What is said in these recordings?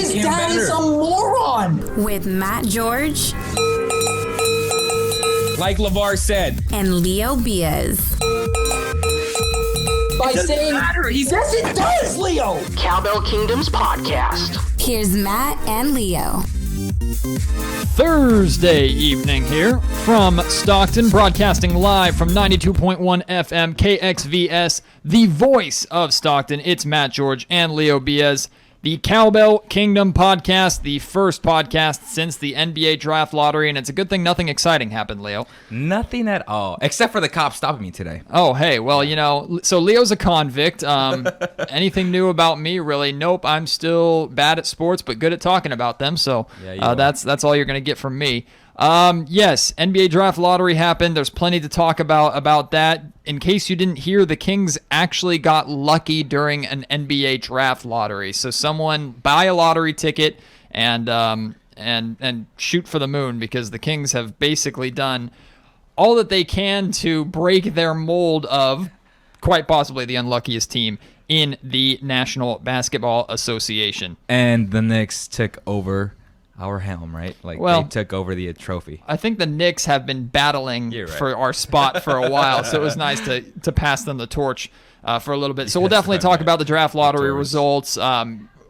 His dad is a moron. With Matt George. Like Lavar said. And Leo Beas. By saying, yes, it does, Leo. CowbellKingdom's podcast. Here's Matt and Leo. Thursday evening here from Stockton, broadcasting live from 92.1 FM KXVS, the voice of Stockton. It's Matt George and Leo Beas, the Cowbell Kingdom podcast, the first podcast since the NBA draft lottery, and it's a good thing nothing exciting happened, Leo. Nothing at all, except for the cops stopping me today. Oh, hey, well, you know, so Leo's a convict. Anything new about me, really? Nope, I'm still bad at sports, but good at talking about them, so that's all you're going to get from me. Yes, NBA draft lottery happened. There's plenty to talk about that. In case you didn't hear, the Kings actually got lucky during an NBA draft lottery. So someone buy a lottery ticket and shoot for the moon, because the Kings have basically done all that they can to break their mold of quite possibly the unluckiest team in the National Basketball Association. And the Knicks took over our helm, right? They took over the trophy. I think the Knicks have been battling for our spot for a while, so it was nice to pass them the torch for a little bit. So we'll definitely talk about the draft lottery results.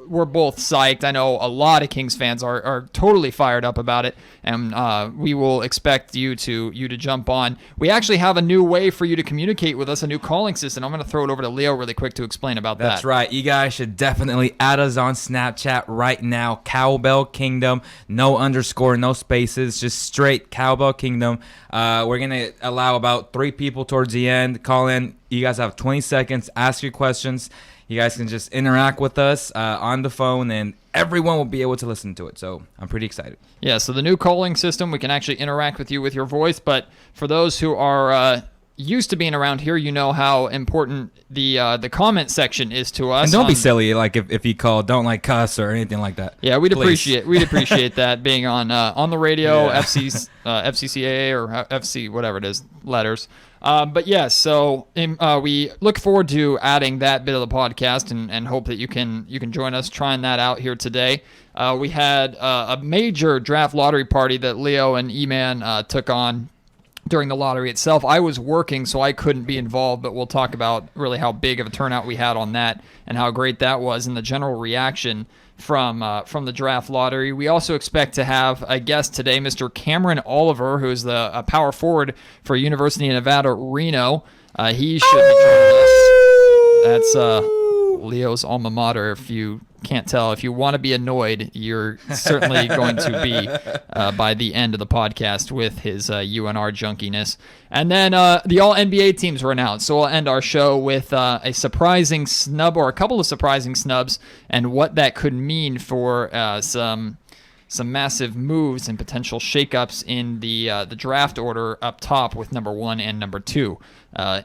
We're both psyched. I know a lot of Kings fans are totally fired up about it, and we will expect you to jump on. We actually have a new way for you to communicate with us, a new calling system. I'm going to throw it over to Leo really quick to explain about that. That's right. You guys should definitely add us on Snapchat right now, Cowbell Kingdom. No underscore, no spaces, just straight Cowbell Kingdom. We're going to allow about 3 people towards the end. Call in. You guys have 20 seconds. Ask your questions. You guys can just interact with us on the phone, and everyone will be able to listen to it. So I'm pretty excited. Yeah, so the new calling system, we can actually interact with you with your voice. But for those who are used to being around here, you know how important the comment section is to us. And don't be silly, like if you call, don't cuss or anything like that. Yeah, we'd appreciate that being on the radio, FCCAA or FC, whatever it is, letters. But yeah, so we look forward to adding that bit of the podcast and hope that you can join us trying that out here today. We had a major draft lottery party that Leo and E-Man took on during the lottery itself. I was working, so I couldn't be involved, but we'll talk about really how big of a turnout we had on that and how great that was and the general reaction from the draft lottery. We also expect to have a guest today, Mr. Cameron Oliver, who is a power forward for University of Nevada, Reno. He should be joining us. That's Leo's alma mater. If you can't tell, if you want to be annoyed, you're certainly going to be by the end of the podcast with his UNR junkiness. And then the all-NBA teams were announced, so we'll end our show with a surprising snub, or a couple of surprising snubs, and what that could mean for some massive moves and potential shakeups in the draft order up top with number 1 and number 2.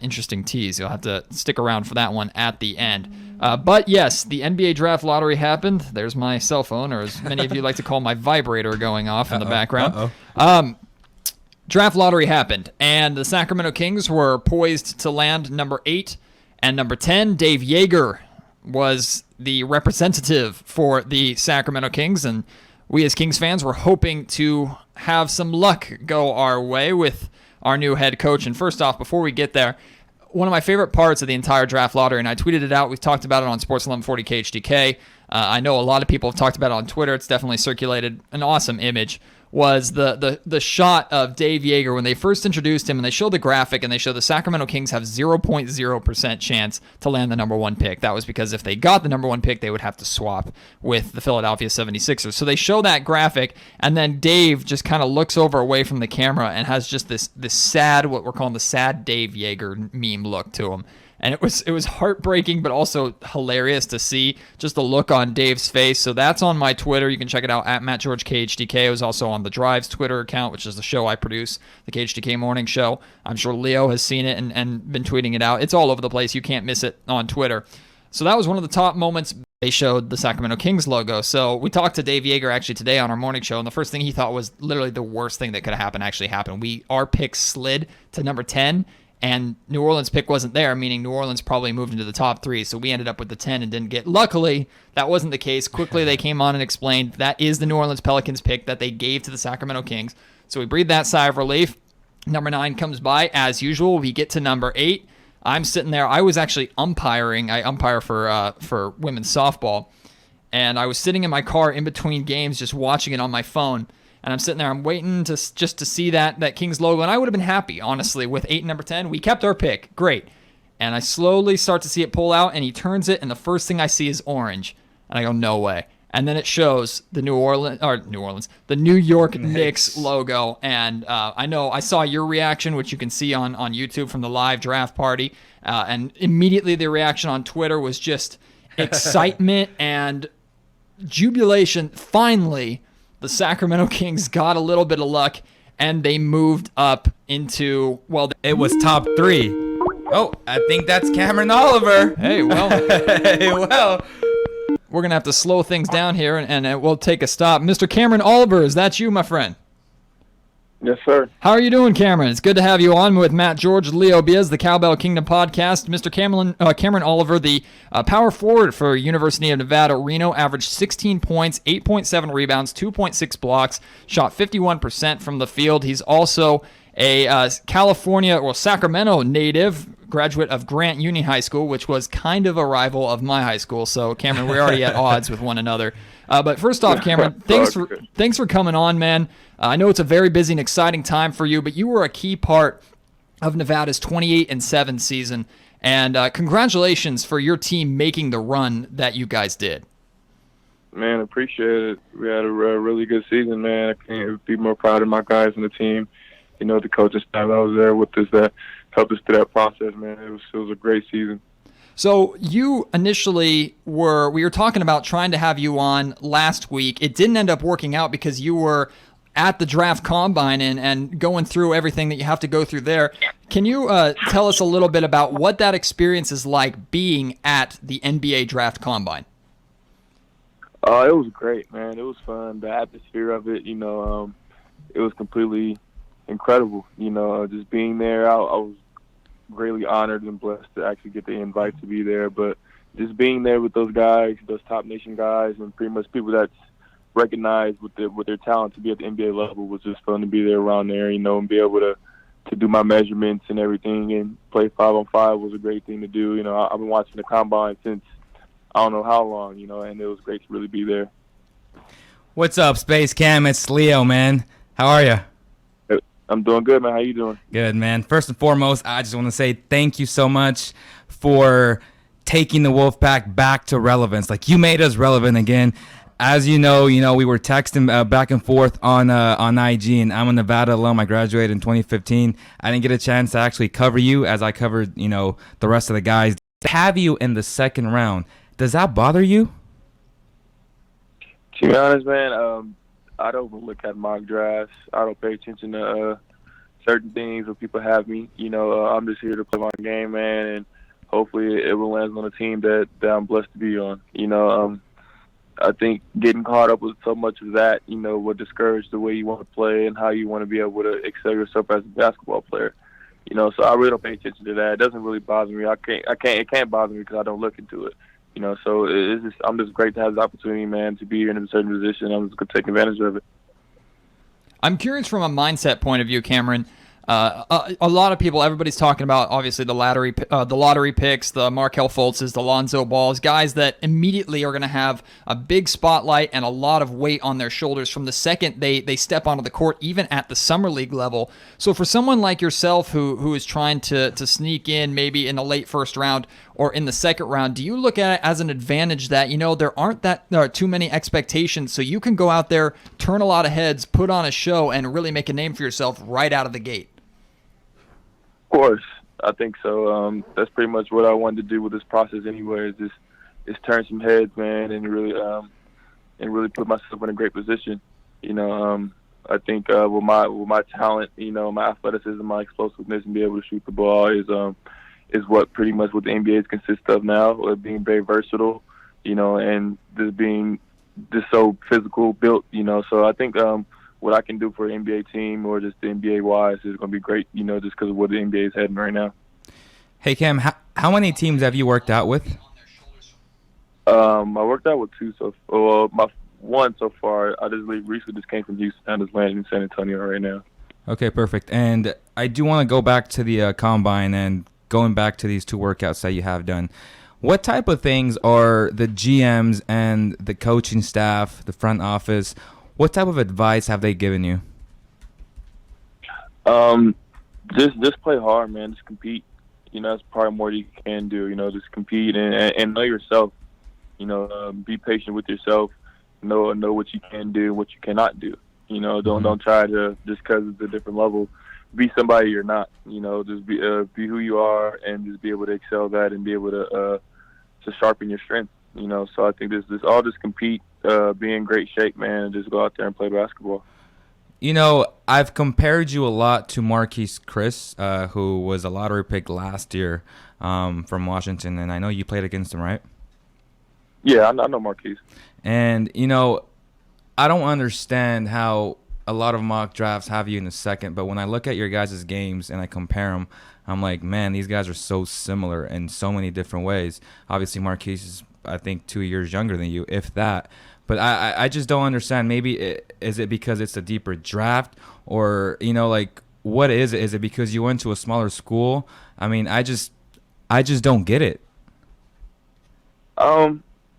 Interesting tease. You'll have to stick around for that one at the end. But yes, the NBA draft lottery happened. There's my cell phone, or as many of you like to call my vibrator, going off in the background. Draft lottery happened, and the Sacramento Kings were poised to land number 8 and number 10. Dave Yeager was the representative for the Sacramento Kings, and we as Kings fans were hoping to have some luck go our way with our new head coach. And first off, before we get there, one of my favorite parts of the entire draft lottery, and I tweeted it out, we've talked about it on Sports 1140 KHDK. I know a lot of people have talked about it on Twitter. It's definitely circulated. An awesome image was the shot of Dave Yeager when they first introduced him, and they show the graphic, and they show the Sacramento Kings have 0.0% chance to land the number 1 pick. That was because if they got the number 1 pick, they would have to swap with the Philadelphia 76ers. So they show that graphic, and then Dave just kind of looks over away from the camera and has just this sad, what we're calling the sad Dave Yeager meme look to him. And it was heartbreaking, but also hilarious to see just the look on Dave's face. So that's on my Twitter. You can check it out at MattGeorgeKHDK. It was also on the Drive's Twitter account, which is the show I produce, the KHDK Morning Show. I'm sure Leo has seen it and been tweeting it out. It's all over the place. You can't miss it on Twitter. So that was one of the top moments. They showed the Sacramento Kings logo. So we talked to Dave Yeager actually today on our morning show, and the first thing he thought was literally the worst thing that could have happened actually happened. Our pick slid to number 10. and New Orleans pick wasn't there, meaning New Orleans probably moved into the top 3. So we ended up with the 10 and didn't get. Luckily, that wasn't the case. Quickly, they came on and explained that is the New Orleans Pelicans pick that they gave to the Sacramento Kings. So we breathed that sigh of relief. Number 9 comes by as usual. We get to number 8. I'm sitting there. I was actually umpiring. I umpire for women's softball, and I was sitting in my car in between games, just watching it on my phone. And I'm sitting there, I'm waiting to see that Kings logo, and I would have been happy, honestly, with 8 and number 10. We kept our pick. Great. And I slowly start to see it pull out, and he turns it, and the first thing I see is orange. And I go, no way. And then it shows the the New York Knicks logo. And I know I saw your reaction, which you can see on YouTube from the live draft party. And immediately the reaction on Twitter was just excitement and jubilation. Finally, the Sacramento Kings got a little bit of luck, and they moved up into, well, It was top 3. Oh, I think that's Cameron Oliver. hey, well, Hey, well. we're going to have to slow things down here, and we'll take a stop. Mr. Cameron Oliver, is that you, my friend? Yes, sir. How are you doing, Cameron? It's good to have you on with Matt, George, and Leo Beas, the Cowbell Kingdom podcast. Mr. Cameron Oliver, the power forward for University of Nevada, Reno, averaged 16 points, 8.7 rebounds, 2.6 blocks, shot 51% from the field. He's also a Sacramento native, graduate of Grant Union High School, which was kind of a rival of my high school. So, Cameron, we're already at odds with one another. But first off, Cameron, thanks for coming on, man. I know it's a very busy and exciting time for you, but you were a key part of Nevada's 28-7 season, and congratulations for your team making the run that you guys did. Man, appreciate it. We had a really good season, man. I can't be more proud of my guys and the team. You know, the coaching staff that was there with us that helped us through that process, man. It was a great season. So you initially we were talking about trying to have you on last week. It didn't end up working out because you were at the draft combine and going through everything that you have to go through there. Can you tell us a little bit about what that experience is like being at the NBA draft combine? It was great, man. It was fun. The atmosphere of it, you know, it was completely incredible. You know, just being there, I was greatly honored and blessed to actually get the invite to be there. But just being there with those guys, those top nation guys, and pretty much people that's recognized with their talent to be at the NBA level was just fun to be there around there, you know, and be able to do my measurements and everything and play 5-on-5 was a great thing to do. You know, I've been watching the combine since I don't know how long, you know, and it was great to really be there. What's up, Space Cam? It's Leo, man. How are you? I'm doing good, man. How you doing? Good, man. First and foremost, I just want to say thank you so much for taking the Wolfpack back to relevance. Like, you made us relevant again. As you know, we were texting back and forth on IG, and I'm a Nevada alum. I graduated in 2015. I didn't get a chance to actually cover you as I covered, the rest of the guys. To have you in the second round, does that bother you? To be honest, man, I don't look at mock drafts. I don't pay attention to certain things where people have me. You know, I'm just here to play my game, man, and hopefully it will land on a team that I'm blessed to be on. You know, I think getting caught up with so much of that, would discourage the way you want to play and how you want to be able to excel yourself as a basketball player. You know, so I really don't pay attention to that. It doesn't really bother me. It can't bother me because I don't look into it. You know, so I'm just great to have the opportunity, man, to be here in a certain position. I'm just going to take advantage of it. I'm curious from a mindset point of view, Cameron. A lot of people, everybody's talking about, obviously, the lottery picks, the Markelle Fultzes, the Lonzo Balls, guys that immediately are going to have a big spotlight and a lot of weight on their shoulders from the second they step onto the court, even at the summer league level. So for someone like yourself who is trying to sneak in maybe in the late first round or in the second round, do you look at it as an advantage that, there are too many expectations, so you can go out there, turn a lot of heads, put on a show, and really make a name for yourself right out of the gate? Of course, I think so. That's pretty much what I wanted to do with this process anyway, is turn some heads, man, and really put myself in a great position. I think with my talent, my athleticism, my explosiveness, and be able to shoot the ball is what pretty much what the NBA consists of now, being very versatile, and just being just so physical built, So I think what I can do for an NBA team or just the NBA wise is going to be great, you know, just because of what the NBA is heading right now. Hey, Cam, how many teams have you worked out with? I worked out with two my one so far. I just recently came from Houston. I just landed in San Antonio right now. Okay, perfect. And I do want to go back to the combine and going back to these two workouts that you have done. What type of things are the GMs and the coaching staff, the front office, what type of advice have they given you? Just play hard, man. Just compete. You know, that's probably more you can do. You know, just compete and know yourself. You know, be patient with yourself. Know what you can do, what you cannot do. You know, don't try to, just because it's a different level, be somebody you're not. You know, just be who you are and just be able to excel that and be able to sharpen your strength. You know, so I think this all just compete, be in great shape, man, and just go out there and play basketball. You know, I've compared you a lot to Marquise Chris, who was a lottery pick last year from Washington, and I know you played against him, right? Yeah, I know Marquise. And, you know, I don't understand how a lot of mock drafts have you in the second, but when I look at your guys' games and I compare them, I'm like, man, these guys are so similar in so many different ways. Obviously, Marquise is, I think, 2 years younger than you, if that. But I just don't understand. Maybe is it because it's a deeper draft, or, you know, like, what is it? Is it because you went to a smaller school? I mean, I just don't get it.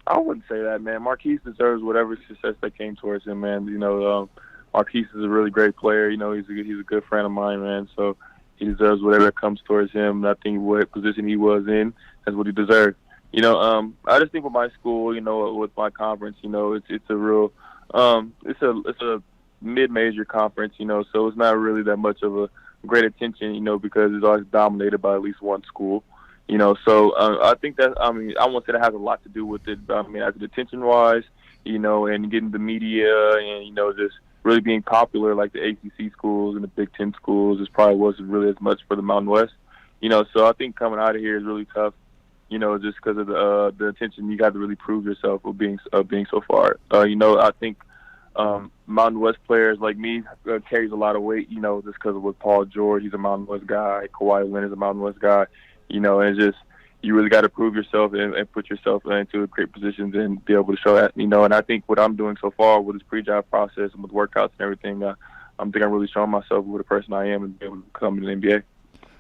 I wouldn't say that, man. Marquise deserves whatever success that came towards him, man. You know, Marquise is a really great player. You know, he's a good friend of mine, man. So he deserves whatever comes towards him. And I think what position he was in, that's what he deserved. You know, I just think with my school, you know, with my conference, you know, it's a real, it's a mid-major conference, you know, so it's not really that much of a great attention, you know, because it's always dominated by at least one school. You know, so I think that, I mean, I won't say that has a lot to do with it, but I mean, as attention-wise, you know, and getting the media and, you know, just really being popular like the ACC schools and the Big Ten schools, this probably wasn't really as much for the Mountain West. You know, so I think coming out of here is really tough, you know, just because of the attention. You got to really prove yourself of being so far. You know, I think Mountain West players like me carries a lot of weight, you know, just because of what Paul George, he's a Mountain West guy, Kawhi Leonard is a Mountain West guy. You know, and just you really got to prove yourself and put yourself into great positions and be able to show that. You know, and I think what I'm doing so far with this pre-draft process and with workouts and everything, I'm really showing myself what a person I am and be able to come to the NBA.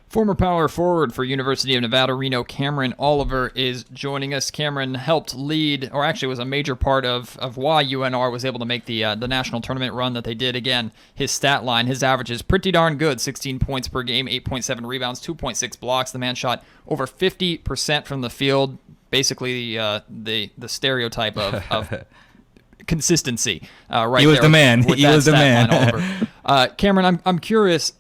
Former power forward for University of Nevada, Reno, Cameron Oliver is joining us. Cameron helped lead, or actually was a major part of why UNR was able to make the national tournament run that they did. Again, his stat line, his average is pretty darn good. 16 points per game, 8.7 rebounds, 2.6 blocks. The man shot over 50% from the field, basically the stereotype of consistency. Right, he was there the man. He was the man. Cameron, I'm curious.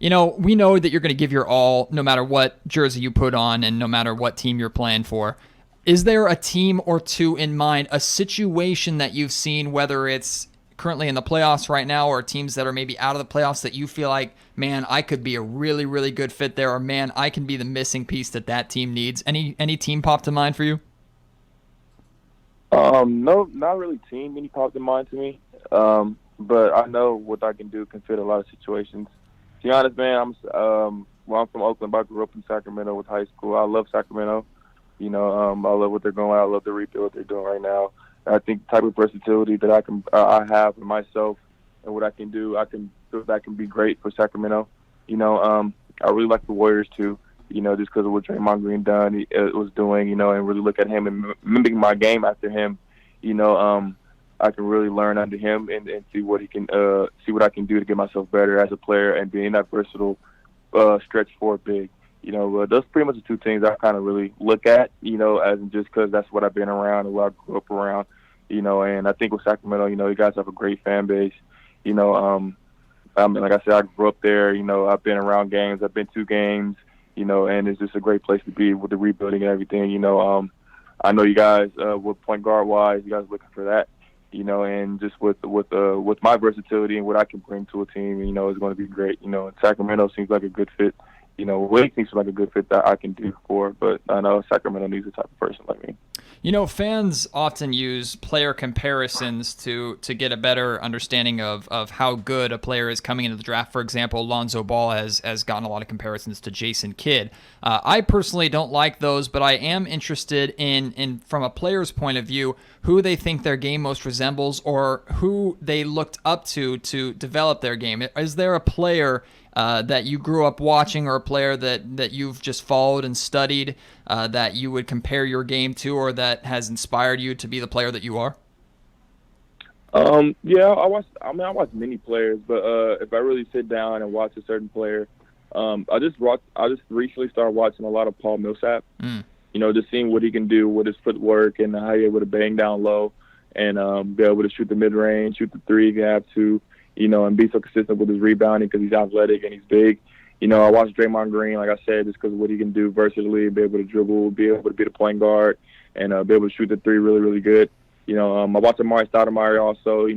You know, we know that you're going to give your all no matter what jersey you put on and no matter what team you're playing for. Is there a team or two in mind, a situation that you've seen, whether it's currently in the playoffs right now or teams that are maybe out of the playoffs, that you feel like, man, I could be a really, really good fit there, or man, I can be the missing piece that team needs? Any team pop to mind for you? No, not really team. Any popped in mind to me. But I know what I can do can fit a lot of situations. To be honest, man, I'm from Oakland, but I grew up in Sacramento with high school. I love Sacramento. You know, I love what they're going. I love the rebuild what they're doing right now. And I think the type of versatility that I have in myself and what I can do, I can feel that can be great for Sacramento. You know, I really like the Warriors too. You know, just because of what Draymond Green was doing. You know, and really look at him and mimicking my game after him. You know, I can really learn under him and see what he can, see what I can do to get myself better as a player and being that versatile stretch forward big. You know, those pretty much the two things I kind of really look at, you know, as in just because that's what I've been around and what I grew up around, you know, and I think with Sacramento, you know, you guys have a great fan base. You know, I mean, like I said, I grew up there, you know, I've been around games, I've been to games, you know, and it's just a great place to be with the rebuilding and everything. You know, I know you guys, with point guard wise, you guys are looking for that. You know, and just with my versatility and what I can bring to a team, you know, is going to be great. You know, and Sacramento seems like a good fit, Wade seems like a good fit that I can do for, but I know Sacramento needs a type of person like me. Fans often use player comparisons to get a better understanding of how good a player is coming into the draft. For example, Lonzo Ball has gotten a lot of comparisons to Jason Kidd. I personally don't like those, but I am interested in from a player's point of view, who they think their game most resembles or who they looked up to develop their game. Is there a player that you grew up watching or a player that you've just followed and studied that you would compare your game to or that has inspired you to be the player that you are? Yeah, I watch many players, but if I really sit down and watch a certain player, I just recently started watching a lot of Paul Millsap. Just seeing what he can do with his footwork and how he's able to bang down low and be able to shoot the mid-range, shoot the three if you have to, and be so consistent with his rebounding because he's athletic and he's big. I watched Draymond Green, like I said, just because of what he can do versatilely, be able to dribble, be able to be the point guard, and be able to shoot the three really, really good. I watched Amari Stoudemire also,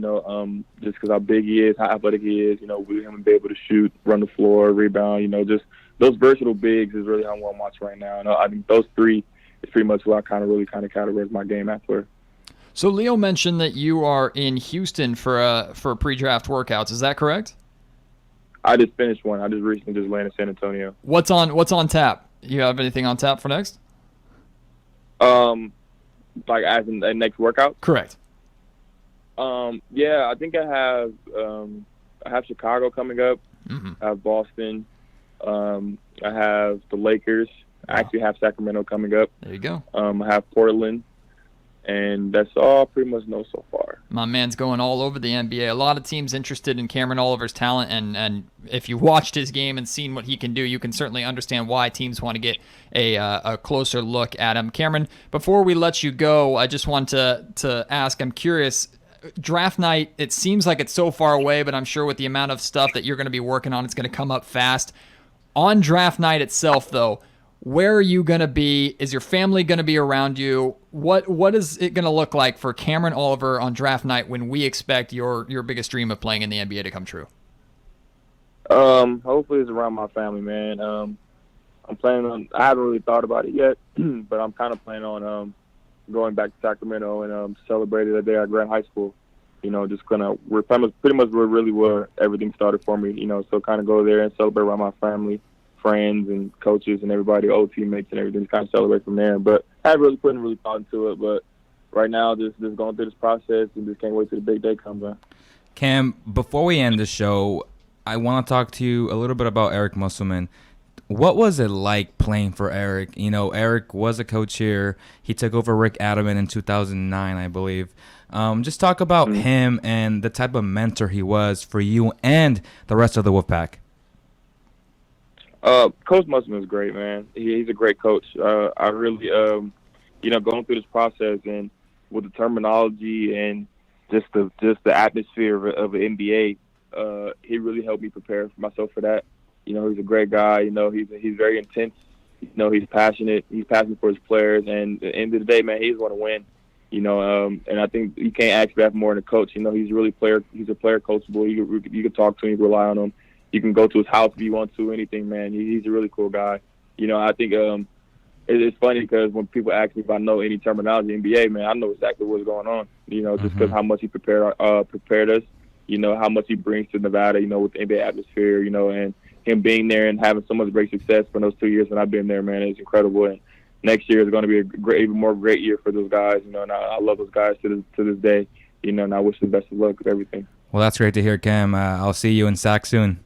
just because how big he is, how athletic he is, with him and be able to shoot, run the floor, rebound, just those versatile bigs is really how I want to watch right now. And I think those three is pretty much what I categorize my game after. So Leo mentioned that you are in Houston for pre-draft workouts. Is that correct? I just finished one. I just recently just landed in San Antonio. What's on tap? You have anything on tap for next? Like as in the next workout? Correct. Yeah, I think I have Chicago coming up. I have Boston. I have the Lakers. I actually have Sacramento coming up. There you go. I have Portland. And that's all I pretty much know so far. My man's going all over the NBA. A lot of teams interested in Cameron Oliver's talent, and if you watched his game and seen what he can do, you can certainly understand why teams want to get a closer look at him. Cameron, before we let you go, I just want to ask, I'm curious, draft night, it seems like it's so far away, but I'm sure with the amount of stuff that you're going to be working on, it's going to come up fast. On draft night itself, though, where are you going to be? Is your family going to be around you? What is it going to look like for Cameron Oliver on draft night when we expect your biggest dream of playing in the NBA to come true? Hopefully it's around my family, man. I'm planning on, I haven't really thought about it yet, but I'm kind of planning on going back to Sacramento and celebrating the day I graduated high school. Just we're pretty much really where everything started for me, so kind of go there and celebrate around my family, friends and coaches and everybody, old teammates and everything, just kind of celebrate from there. But I haven't really put any thought into it. But right now, just going through this process and just can't wait till the big day comes on. Cam, before we end the show, I want to talk to you a little bit about Eric Musselman. What was it like playing for Eric? Eric was a coach here. He took over Rick Adelman in 2009, I believe. Just talk about him and the type of mentor he was for you and the rest of the Wolfpack. Coach Musselman is great, man. He's a great coach. I really, going through this process and with the terminology and just the atmosphere of the NBA, he really helped me prepare myself for that. He's a great guy. He's very intense. He's passionate. He's passionate for his players. And at the end of the day, man, he just want to win. And I think you can't ask for that more than a coach. He's really he's a player coachable. You can talk to him, you can rely on him. You can go to his house if you want to, anything, man. He's a really cool guy. I think it's funny because when people ask me if I know any terminology in NBA, man, I know exactly what's going on. Just because how much he prepared us. How much he brings to Nevada. With the NBA atmosphere. And him being there and having so much great success for those 2 years when I've been there, man, it's incredible. And next year is going to be even more great year for those guys. And I love those guys to this day. And I wish them best of luck with everything. Well, that's great to hear, Cam. I'll see you in Sac soon.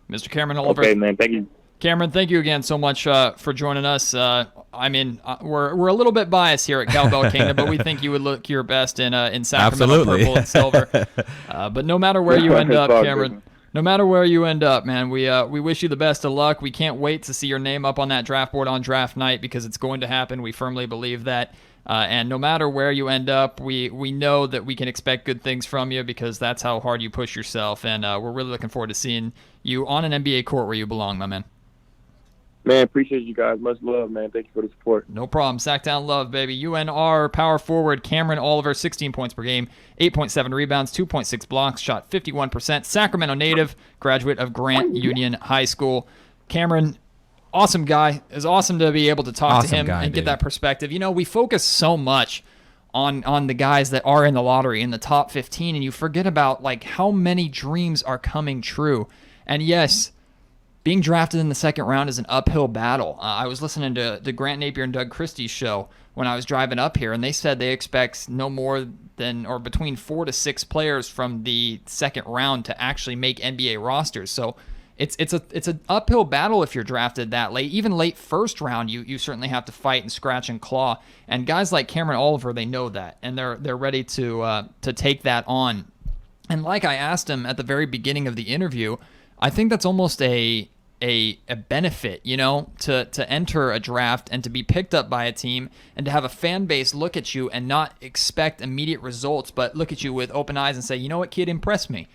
Mr. Cameron Oliver. Okay, man. Thank you. Cameron, thank you again so much for joining us. We're a little bit biased here at Cowbell Kingdom, but we think you would look your best in Sacramento purple and silver. But no matter where you end up, Cameron, no matter where you end up, man, we wish you the best of luck. We can't wait to see your name up on that draft board on draft night because it's going to happen. We firmly believe that. And no matter where you end up, we know that we can expect good things from you because that's how hard you push yourself. And we're really looking forward to seeing you on an NBA court where you belong, my man. Man, appreciate you guys. Much love, man. Thank you for the support. No problem. Sacktown love, baby. UNR power forward Cameron Oliver, 16 points per game, 8.7 rebounds, 2.6 blocks, shot 51%. Sacramento native, graduate of Grant Union High School. Cameron, awesome guy. It's awesome to be able to talk to Awesome him guy, and get dude. that perspective. We focus so much on the guys that are in the lottery in the top 15, and you forget about like how many dreams are coming true. And yes, being drafted in the second round is an uphill battle. I was listening to the Grant Napier and Doug Christie's show when I was driving up here, and they said they expect no more than or between 4 to 6 players from the second round to actually make NBA rosters. So it's an uphill battle if you're drafted that late. Even late first round, you certainly have to fight and scratch and claw. And guys like Cameron Oliver, they know that, and they're ready to take that on. And like I asked him at the very beginning of the interview, I think that's almost a benefit, to enter a draft and to be picked up by a team and to have a fan base look at you and not expect immediate results, but look at you with open eyes and say, you know what, kid, impress me.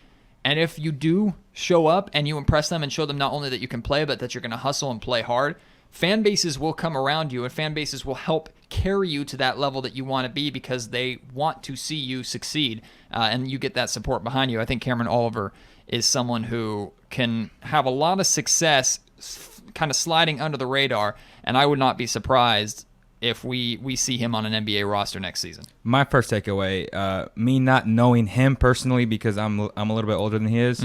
And if you do show up and you impress them and show them not only that you can play, but that you're going to hustle and play hard, fan bases will come around you, and fan bases will help carry you to that level that you want to be because they want to see you succeed, and you get that support behind you. I think Cameron Oliver is someone who can have a lot of success kind of sliding under the radar, and I would not be surprised if we see him on an NBA roster next season. My first takeaway, me not knowing him personally because I'm a little bit older than he is,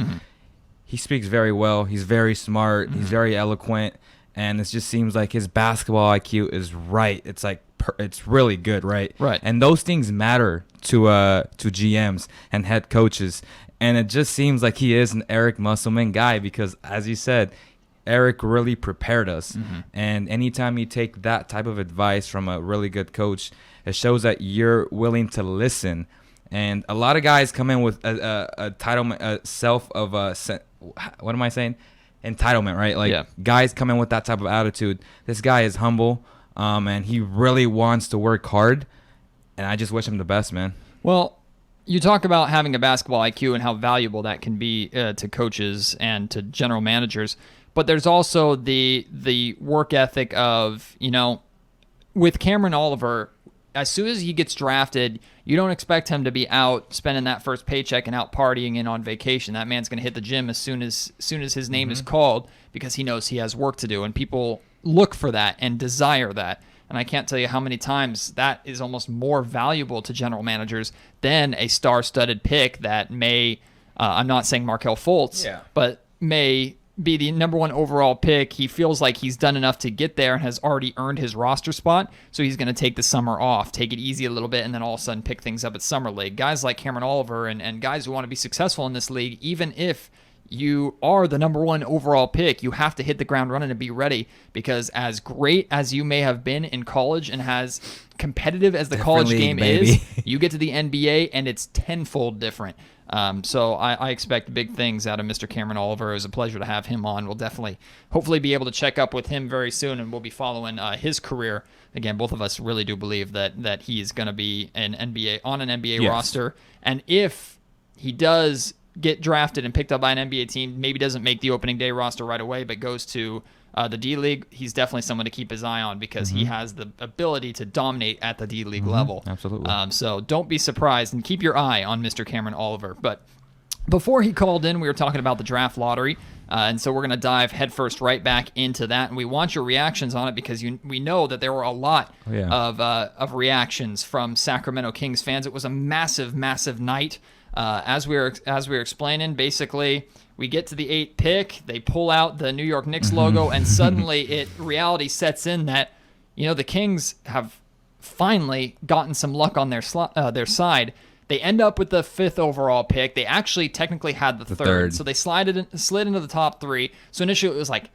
he speaks very well. He's very smart. He's very eloquent, and it just seems like his basketball IQ is right. It's like it's really good, right? Right. And those things matter to GMs and head coaches. And it just seems like he is an Eric Musselman guy because, as you said, Eric really prepared us. And anytime you take that type of advice from a really good coach, it shows that you're willing to listen. And a lot of guys come in with a entitlement, what am I saying? Entitlement, right? Like guys come in with that type of attitude. This guy is humble, and he really wants to work hard. And I just wish him the best, man. Well, you talk about having a basketball IQ and how valuable that can be to coaches and to general managers. But there's also the work ethic of, with Cameron Oliver, as soon as he gets drafted, you don't expect him to be out spending that first paycheck and out partying and on vacation. That man's going to hit the gym as soon as his name is called because he knows he has work to do. And people look for that and desire that. And I can't tell you how many times that is almost more valuable to general managers than a star-studded pick that may, I'm not saying Markelle Fultz, but may be the number 1 overall pick. He feels like he's done enough to get there and has already earned his roster spot, so he's going to take the summer off, take it easy a little bit, and then all of a sudden pick things up at Summer League. Guys like Cameron Oliver and guys who want to be successful in this league, even if you are the number 1 overall pick, you have to hit the ground running and be ready because as great as you may have been in college and as competitive as the college game is, you get to the NBA and it's tenfold different. So I expect big things out of Mr. Cameron Oliver. It was a pleasure to have him on. We'll definitely, hopefully be able to check up with him very soon, and we'll be following his career. Again, both of us really do believe that he is going to be on an NBA roster. And if he does get drafted and picked up by an NBA team, maybe doesn't make the opening day roster right away, but goes to the D-League, he's definitely someone to keep his eye on because he has the ability to dominate at the D-League level. Absolutely. So don't be surprised and keep your eye on Mr. Cameron Oliver. But before he called in, we were talking about the draft lottery, and so we're going to dive headfirst right back into that, and we want your reactions on it because we know that there were a lot of reactions from Sacramento Kings fans. It was a massive, massive night. As we were explaining, basically we get to the 8th pick, they pull out the New York Knicks logo, and suddenly reality sets in that the Kings have finally gotten some luck on their side. They end up with the 5th overall pick. They actually technically had the third, so they slid into the top 3. So initially it was like,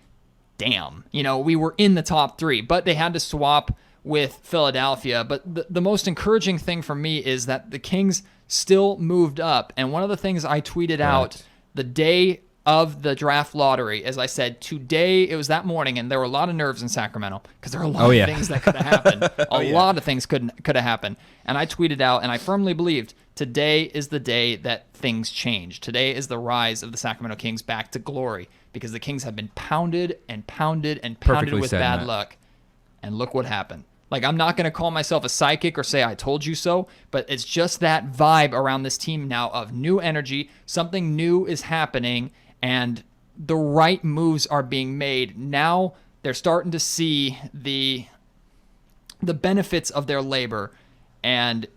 damn, we were in the top 3, but they had to swap with Philadelphia. But the most encouraging thing for me is that the Kings still moved up. And one of the things I tweeted out the day of the draft lottery, as I said, today, it was that morning, and there were a lot of nerves in Sacramento because there were a lot of things that could have happened. A lot of things could have happened. And I tweeted out, and I firmly believed today is the day that things change. Today is the rise of the Sacramento Kings back to glory because the Kings have been pounded and pounded and pounded with bad luck. And look what happened. Like, I'm not going to call myself a psychic or say I told you so, but it's just that vibe around this team now of new energy. Something new is happening, and the right moves are being made. Now They're starting to see the benefits of their labor, and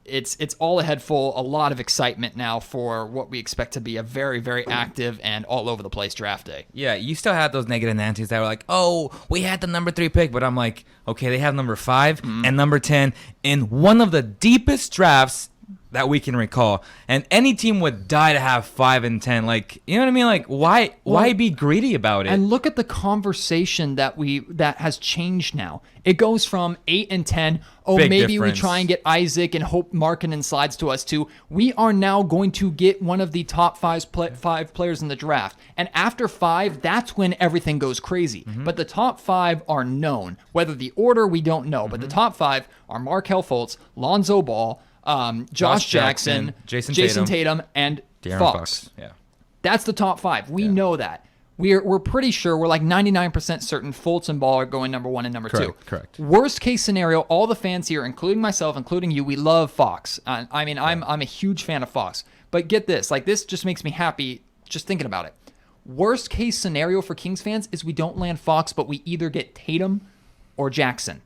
it's all ahead full. A lot of excitement now for what we expect to be a very, very active and all over the place draft day. Yeah, you still had those negative Nancy's that were like, oh, we had the number 3 pick, but I'm like, okay, they have number 5 and number 10 in one of the deepest drafts that we can recall, and any team would die to have 5 and 10. Like, you know what I mean? Like, why be greedy about it? And look at the conversation that has changed now. It goes from 8 and 10. Oh, Big maybe difference. we try and get Isaac and hope Markkanen slides to us too. We are now going to get one of the top 5 players in the draft. And after 5, that's when everything goes crazy. But the top 5 are known. Whether the order, we don't know. But the top 5 are Markelle Fultz, Lonzo Ball, Josh Jackson, Jason Tatum, and De'Aaron Fox. Yeah. That's the top 5. We know that. We're pretty sure. We're like 99% certain Fultz and Ball are going number 1 and number 2. Correct. Worst case scenario, all the fans here, including myself, including you, we love Fox. I mean, I'm a huge fan of Fox. But get this, like this just makes me happy just thinking about it. Worst case scenario for Kings fans is we don't land Fox, but we either get Tatum or Jackson.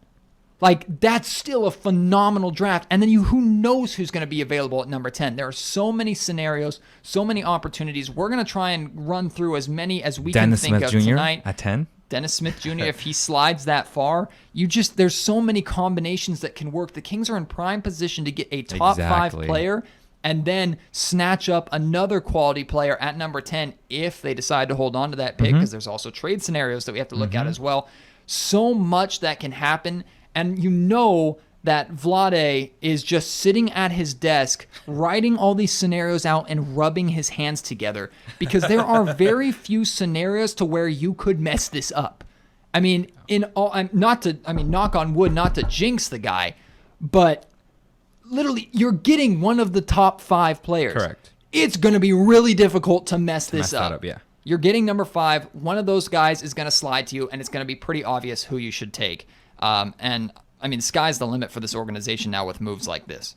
Like, that's still a phenomenal draft. And then who knows who's going to be available at number 10. There are so many scenarios, so many opportunities. We're going to try and run through as many as we Dennis can think Smith of Jr. tonight. at 10. Dennis Smith Jr., if he slides that far, there's so many combinations that can work. The Kings are in prime position to get a top 5 player and then snatch up another quality player at number 10 if they decide to hold on to that pick, because there's also trade scenarios that we have to look at as well. So much that can happen. And you know that Vlade is just sitting at his desk, writing all these scenarios out and rubbing his hands together, because there are very few scenarios to where you could mess this up. I mean, knock on wood, not to jinx the guy, but literally, you're getting one of the top 5 players. Correct. It's going to be really difficult to mess this that up. up, yeah. You're getting number 5. One of those guys is going to slide to you, and it's going to be pretty obvious who you should take. And I mean, sky's the limit for this organization now with moves like this.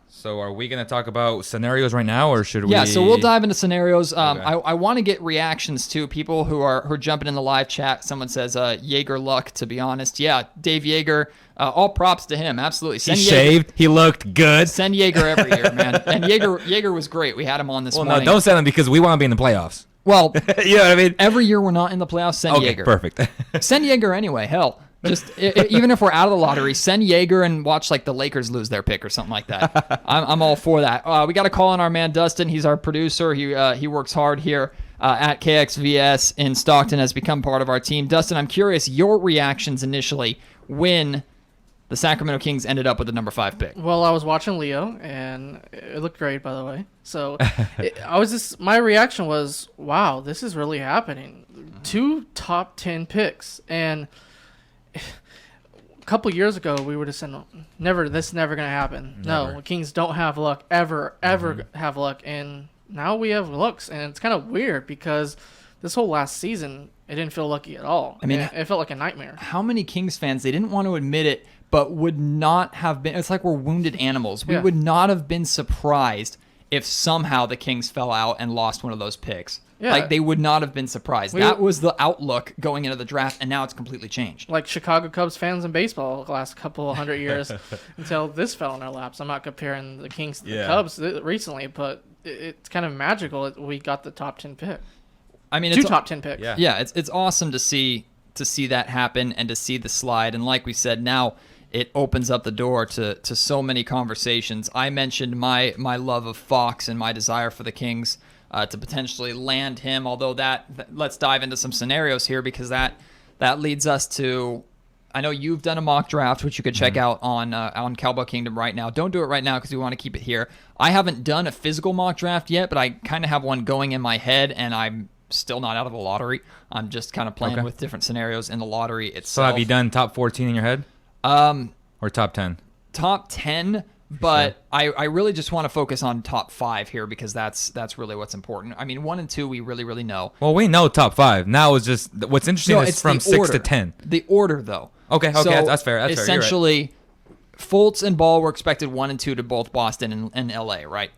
So are we going to talk about scenarios right now, or should we? Yeah, so we'll dive into scenarios. Okay. I want to get reactions to people who are jumping in the live chat. Someone says Jaeger luck, to be honest. Yeah, Dave Jaeger, all props to him. Absolutely. He shaved. He looked good. Send Jaeger every year, man. And Jaeger was great. We had him on this morning. No, don't send him because we want to be in the playoffs. Well, you know what I mean? Every year we're not in the playoffs, send Jaeger. Perfect. Send Jaeger anyway. Hell. Just even if we're out of the lottery, send Jaeger and watch like the Lakers lose their pick or something like that. I'm all for that. We got to call on our man Dustin. He's our producer. He works hard here at KXVS in Stockton, has become part of our team. Dustin, I'm curious your reactions initially when the Sacramento Kings ended up with the number 5 pick. Well, I was watching Leo, and it looked great, by the way. So my reaction was, wow, this is really happening. 2 top 10 picks, and a couple years ago, we would have said, this is never going to happen. Never. No, Kings don't have luck, ever have luck. And now we have looks, and it's kind of weird because this whole last season, it didn't feel lucky at all. I mean, it felt like a nightmare. How many Kings fans, they didn't want to admit it, but would not have been, it's like we're wounded animals. We would not have been surprised if somehow the Kings fell out and lost one of those picks. Yeah. Like, they would not have been surprised. That was the outlook going into the draft, and now it's completely changed. Like Chicago Cubs fans in baseball the last couple of 100 years until this fell in our laps. I'm not comparing the Kings to the Cubs recently, but it's kind of magical that we got the top 10 pick. I mean, 2 top 10 picks. Yeah, it's awesome to see that happen and to see the slide. And like we said, now it opens up the door to so many conversations. I mentioned my love of Fox and my desire for the Kings to potentially land him, although let's dive into some scenarios here, because that leads us to, I know you've done a mock draft, which you could check out on Cowbell Kingdom right now. Don't do it right now because we want to keep it here. I haven't done a physical mock draft yet, but I kind of have one going in my head, and I'm still not out of the lottery. I'm just kind of playing with different scenarios in the lottery itself. So have you done top 14 in your head? Or top 10? Top 10, but sure. I really just want to focus on top 5 here because that's really what's important. I mean, 1 and 2 we really know. Well, we know top 5. Now it's just what's interesting is from 6 to 10. The order, though. Okay, so that's fair. Essentially, Fultz and Ball were expected 1 and 2 to both Boston and LA, right?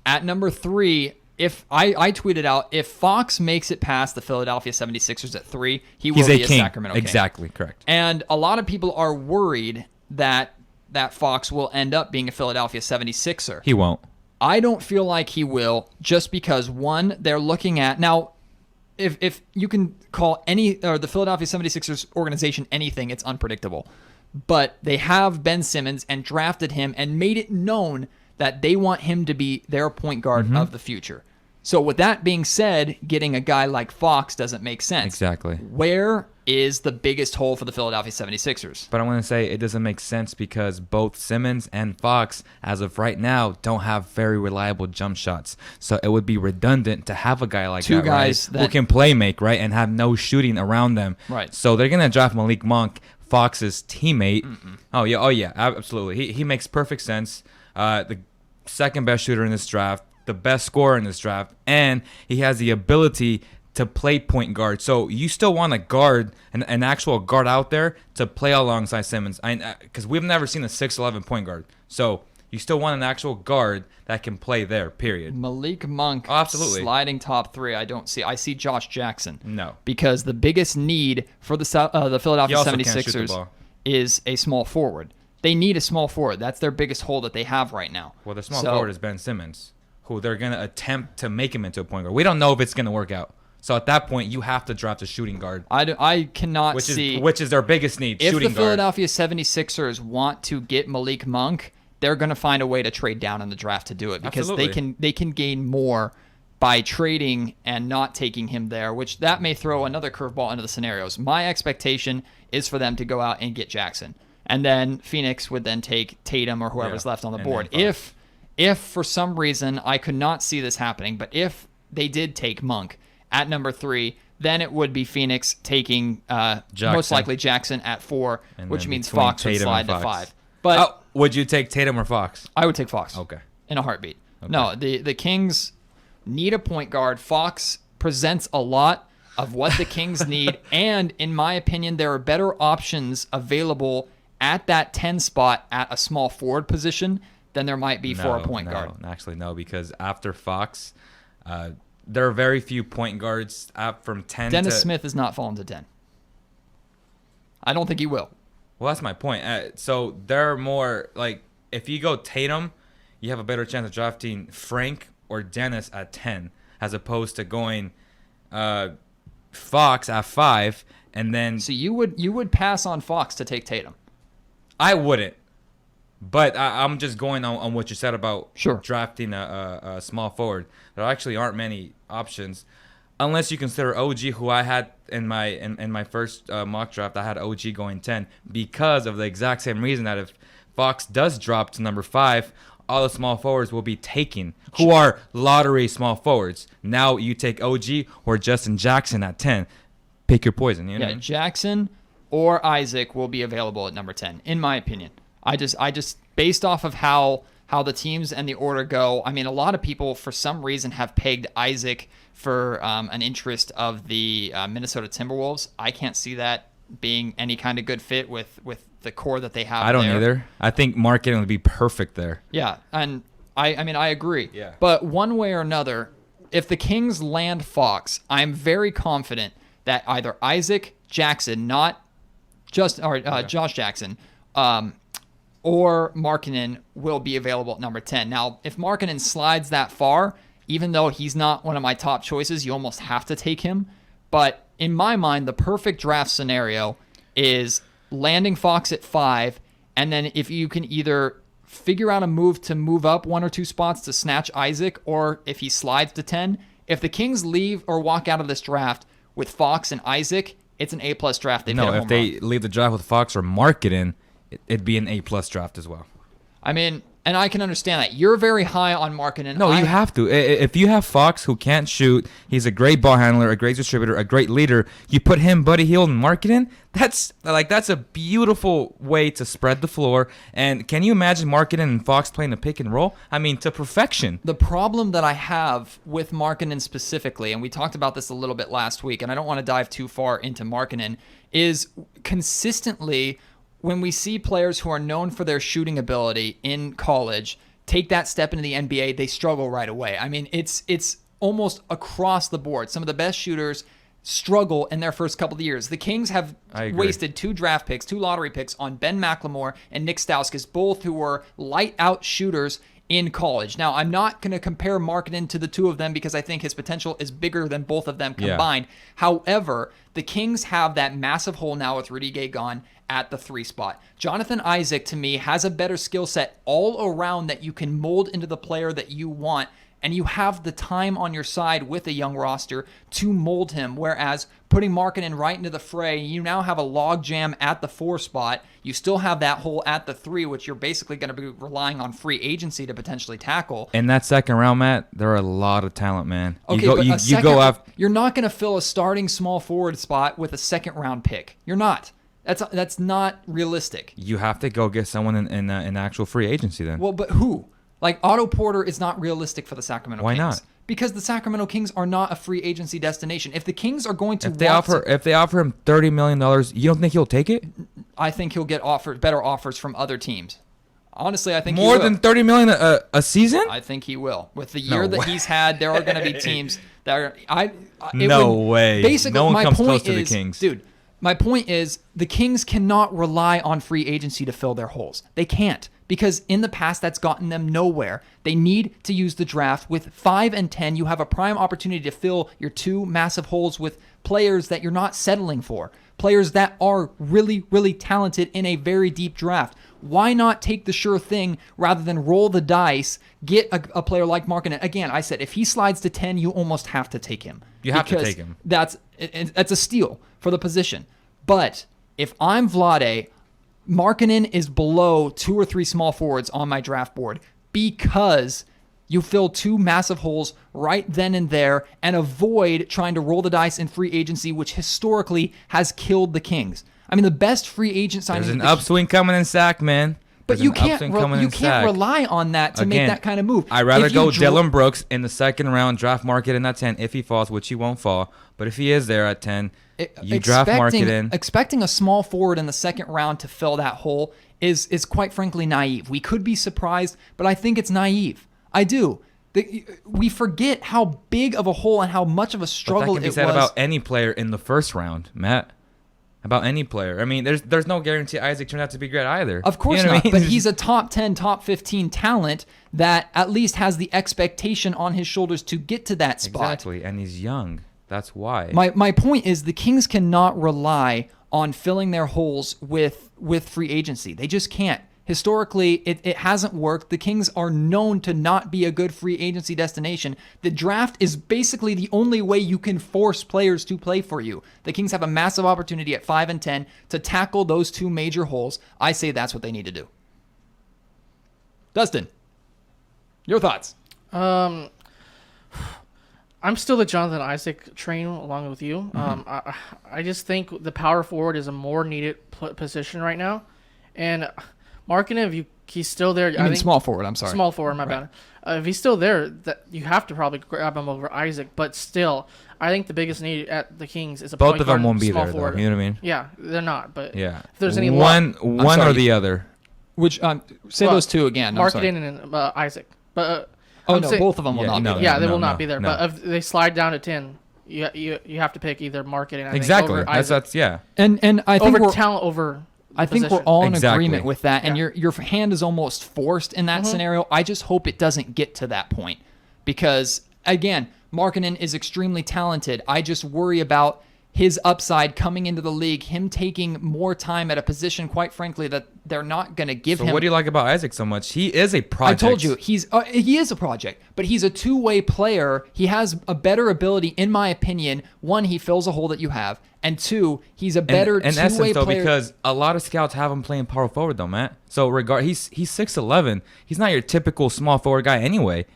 At number 3, if I tweeted out, if Fox makes it past the Philadelphia 76ers at 3, he will He's be a a king. Sacramento King. Exactly, correct. And a lot of people are worried that Fox will end up being a Philadelphia 76er. He won't. I don't feel like he will, just because, one, they're looking at now. If you can call the Philadelphia 76ers organization anything, it's unpredictable. But they have Ben Simmons and drafted him and made it known that they want him to be their point guard of the future. So with that being said, getting a guy like Fox doesn't make sense. Exactly. Where is the biggest hole for the Philadelphia 76ers? But I want to say it doesn't make sense because both Simmons and Fox, as of right now, don't have very reliable jump shots. So it would be redundant to have a guy like Two that, guys right? Who can play make, right, and have no shooting around them. Right. So they're going to draft Malik Monk, Fox's teammate. Oh yeah, absolutely. He makes perfect sense. The second best shooter in this draft, the best scorer in this draft, and he has the ability to play point guard. So you still want a guard, an actual guard out there to play alongside Simmons. Because we've never seen a 6'11 point guard. So you still want an actual guard that can play there, period. Malik Monk, Absolutely. sliding top 3. I see Josh Jackson. No. Because the biggest need for the Philadelphia He also can't shoot the 76ers ball. is a small forward. They need a small forward. That's their biggest hole that they have right now. Well, the small forward is Ben Simmons, who they're going to attempt to make him into a point guard. We don't know if it's going to work out. So at that point, you have to draft a shooting guard. I cannot see. Which is their biggest need, If shooting the guard. Philadelphia 76ers want to get Malik Monk, they're going to find a way to trade down in the draft to do it because Absolutely. they can gain more by trading and not taking him there, which that may throw another curveball into the scenarios. My expectation is for them to go out and get Jackson. And then Phoenix would then take Tatum or whoever's left on the board. If for some reason I could not see this happening, but if they did take Monk at number 3, then it would be Phoenix taking most likely Jackson at 4, And which then means between Fox would Tatum slide and to Fox. 5. But would you take Tatum or Fox? I would take Fox. Okay. In a heartbeat. No, the Kings need a point guard. Fox presents a lot of what the Kings need, and in my opinion, there are better options available at that 10 spot at a small forward position than there might be for a point guard. Actually, no, because after Fox, there are very few point guards from 10 Dennis to... Smith is not falling to 10. I don't think he will. Well, that's my point. So there are more, like, if you go Tatum, you have a better chance of drafting Frank or Dennis at 10, as opposed to going Fox at 5, and then... So you would pass on Fox to take Tatum? I wouldn't. But I'm just going on what you said about Sure. drafting a small forward. There actually aren't many options, unless you consider OG, who I had in my first mock draft. I had OG going 10 because of the exact same reason that if Fox does drop to number 5, all the small forwards will be taken, who are lottery small forwards. Now you take OG or Justin Jackson at 10. Pick your poison. You know what I mean? Jackson or Isaac will be available at number 10, in my opinion. I just based off of how the teams and the order go, I mean, a lot of people for some reason have pegged Isaac for an interest of the Minnesota Timberwolves. I can't see that being any kind of good fit with the core that they have. I don't there. either. I think marketing would be perfect there. Yeah, and I mean, I agree. Yeah. But one way or another, if the Kings land Fox, I'm very confident that either Isaac Jackson, Josh Jackson, or Markkanen will be available at number 10. Now, if Markkanen slides that far, even though he's not one of my top choices, you almost have to take him. But in my mind, the perfect draft scenario is landing Fox at 5, and then if you can either figure out a move to move up 1 or 2 spots to snatch Isaac, or if he slides to 10, if the Kings leave or walk out of this draft with Fox and Isaac, it's an A-plus draft. No, if they leave the draft with Fox or Markkanen, it'd be an A-plus draft as well. I mean, and I can understand that. You're very high on Markkanen. No, you have to. If you have Fox, who can't shoot, he's a great ball handler, a great distributor, a great leader. You put him, Buddy Hield, and Markkanen. That's a beautiful way to spread the floor. And can you imagine Markkanen and Fox playing the pick and roll? I mean, to perfection. The problem that I have with Markkanen specifically, and we talked about this a little bit last week, and I don't want to dive too far into Markkanen, is consistently when we see players who are known for their shooting ability in college take that step into the NBA, they struggle right away. I mean, it's almost across the board. Some of the best shooters struggle in their first couple of years. The Kings have wasted 2 draft picks, 2 lottery picks on Ben McLemore and Nick Stauskas, both who were light out shooters in college. Now, I'm not going to compare Markkanen to the two of them because I think his potential is bigger than both of them combined. However, the Kings have that massive hole now with Rudy Gay gone at the 3 spot. Jonathan Isaac, to me, has a better skill set all around that you can mold into the player that you want, and you have the time on your side with a young roster to mold him, whereas putting Markkanen right into the fray, you now have a log jam at the 4 spot. You still have that hole at the 3, which you're basically going to be relying on free agency to potentially tackle. In that second round, Matt, there are a lot of talent, man. Okay, you go after. You're not going to fill a starting small forward spot with a second-round pick. You're not. That's not realistic. You have to go get someone in actual free agency then. Well, but who? Like, Otto Porter is not realistic for the Sacramento Kings. Why not? Because the Sacramento Kings are not a free agency destination. If the Kings are going to if they offer him $30 million, you don't think he'll take it? I think he'll get better offers from other teams. Honestly, I think more he will. than $30 million a season. I think he will. With the year that he's had, there are going to be teams that are. No way. Basically, no one my comes point close to is, the Kings, dude. My point is the Kings cannot rely on free agency to fill their holes. They can't. Because in the past, that's gotten them nowhere. They need to use the draft. With 5 and 10, you have a prime opportunity to fill your 2 massive holes with players that you're not settling for. Players that are really, really talented in a very deep draft. Why not take the sure thing rather than roll the dice, get a player like Markkanen? Again, I said, if he slides to 10, you almost have to take him. You have to take him. That's a steal for the position. But if I'm Vlade, Markkanen is below 2 or 3 small forwards on my draft board because you fill 2 massive holes right then and there and avoid trying to roll the dice in free agency, which historically has killed the Kings. I mean, the best free agent signing. There's an upswing coming in Sac, man. But you can't rely on that to make that kind of move. I'd rather go Dylan Brooks in the second round, draft Markkanen at 10 if he falls, which he won't fall. But if he is there at 10, you draft Markkanen. Expecting a small forward in the second round to fill that hole is quite frankly naive. We could be surprised, but I think it's naive. I do. We forget how big of a hole and how much of a struggle it was. That can be said about any player in the first round, Matt. About any player. I mean, there's no guarantee Isaac turned out to be great either. Of course not. But he's a top 10, top 15 talent that at least has the expectation on his shoulders to get to that spot. Exactly, and he's young. That's why. My point is the Kings cannot rely on filling their holes with free agency. They just can't. Historically, it hasn't worked. The Kings are known to not be a good free agency destination. The draft is basically the only way you can force players to play for you. The Kings have a massive opportunity at 5 and 10 to tackle those 2 major holes. I say that's what they need to do. Dustin, your thoughts? I'm still the Jonathan Isaac train along with you. I just think the power forward is a more needed position right now. And Markkanen, if he's still there, I think small forward. I'm sorry, small forward. My bad. If he's still there, that you have to probably grab him over Isaac. But still, I think the biggest need at the Kings is a both point of them guard, won't be small there, forward. though. You know what I mean? Yeah, they're not. But yeah, if there's any one or the other. Which say those 2 again. Markkanen and Isaac. But both of them will not be there. Yeah, they will not be there. No. But if they slide down to 10, you have to pick either Markkanen. Exactly. Over Isaac. That's yeah. And I think over talent over. I think we're all in Exactly. agreement with that, and your hand is almost forced in that scenario. I just hope it doesn't get to that point because, again, Markkanen is extremely talented. I just worry about his upside coming into the league, him taking more time at a position, quite frankly, that they're not going to give him. So what do you like about Isaac so much? He is a project. I told you, he is a project, but he's a two-way player. He has a better ability, in my opinion. 1, he fills a hole that you have, and 2, he's a better two-way essence, though, player. because a lot of scouts have him playing power forward, though, Matt. So he's 6'11". He's not your typical small forward guy anyway.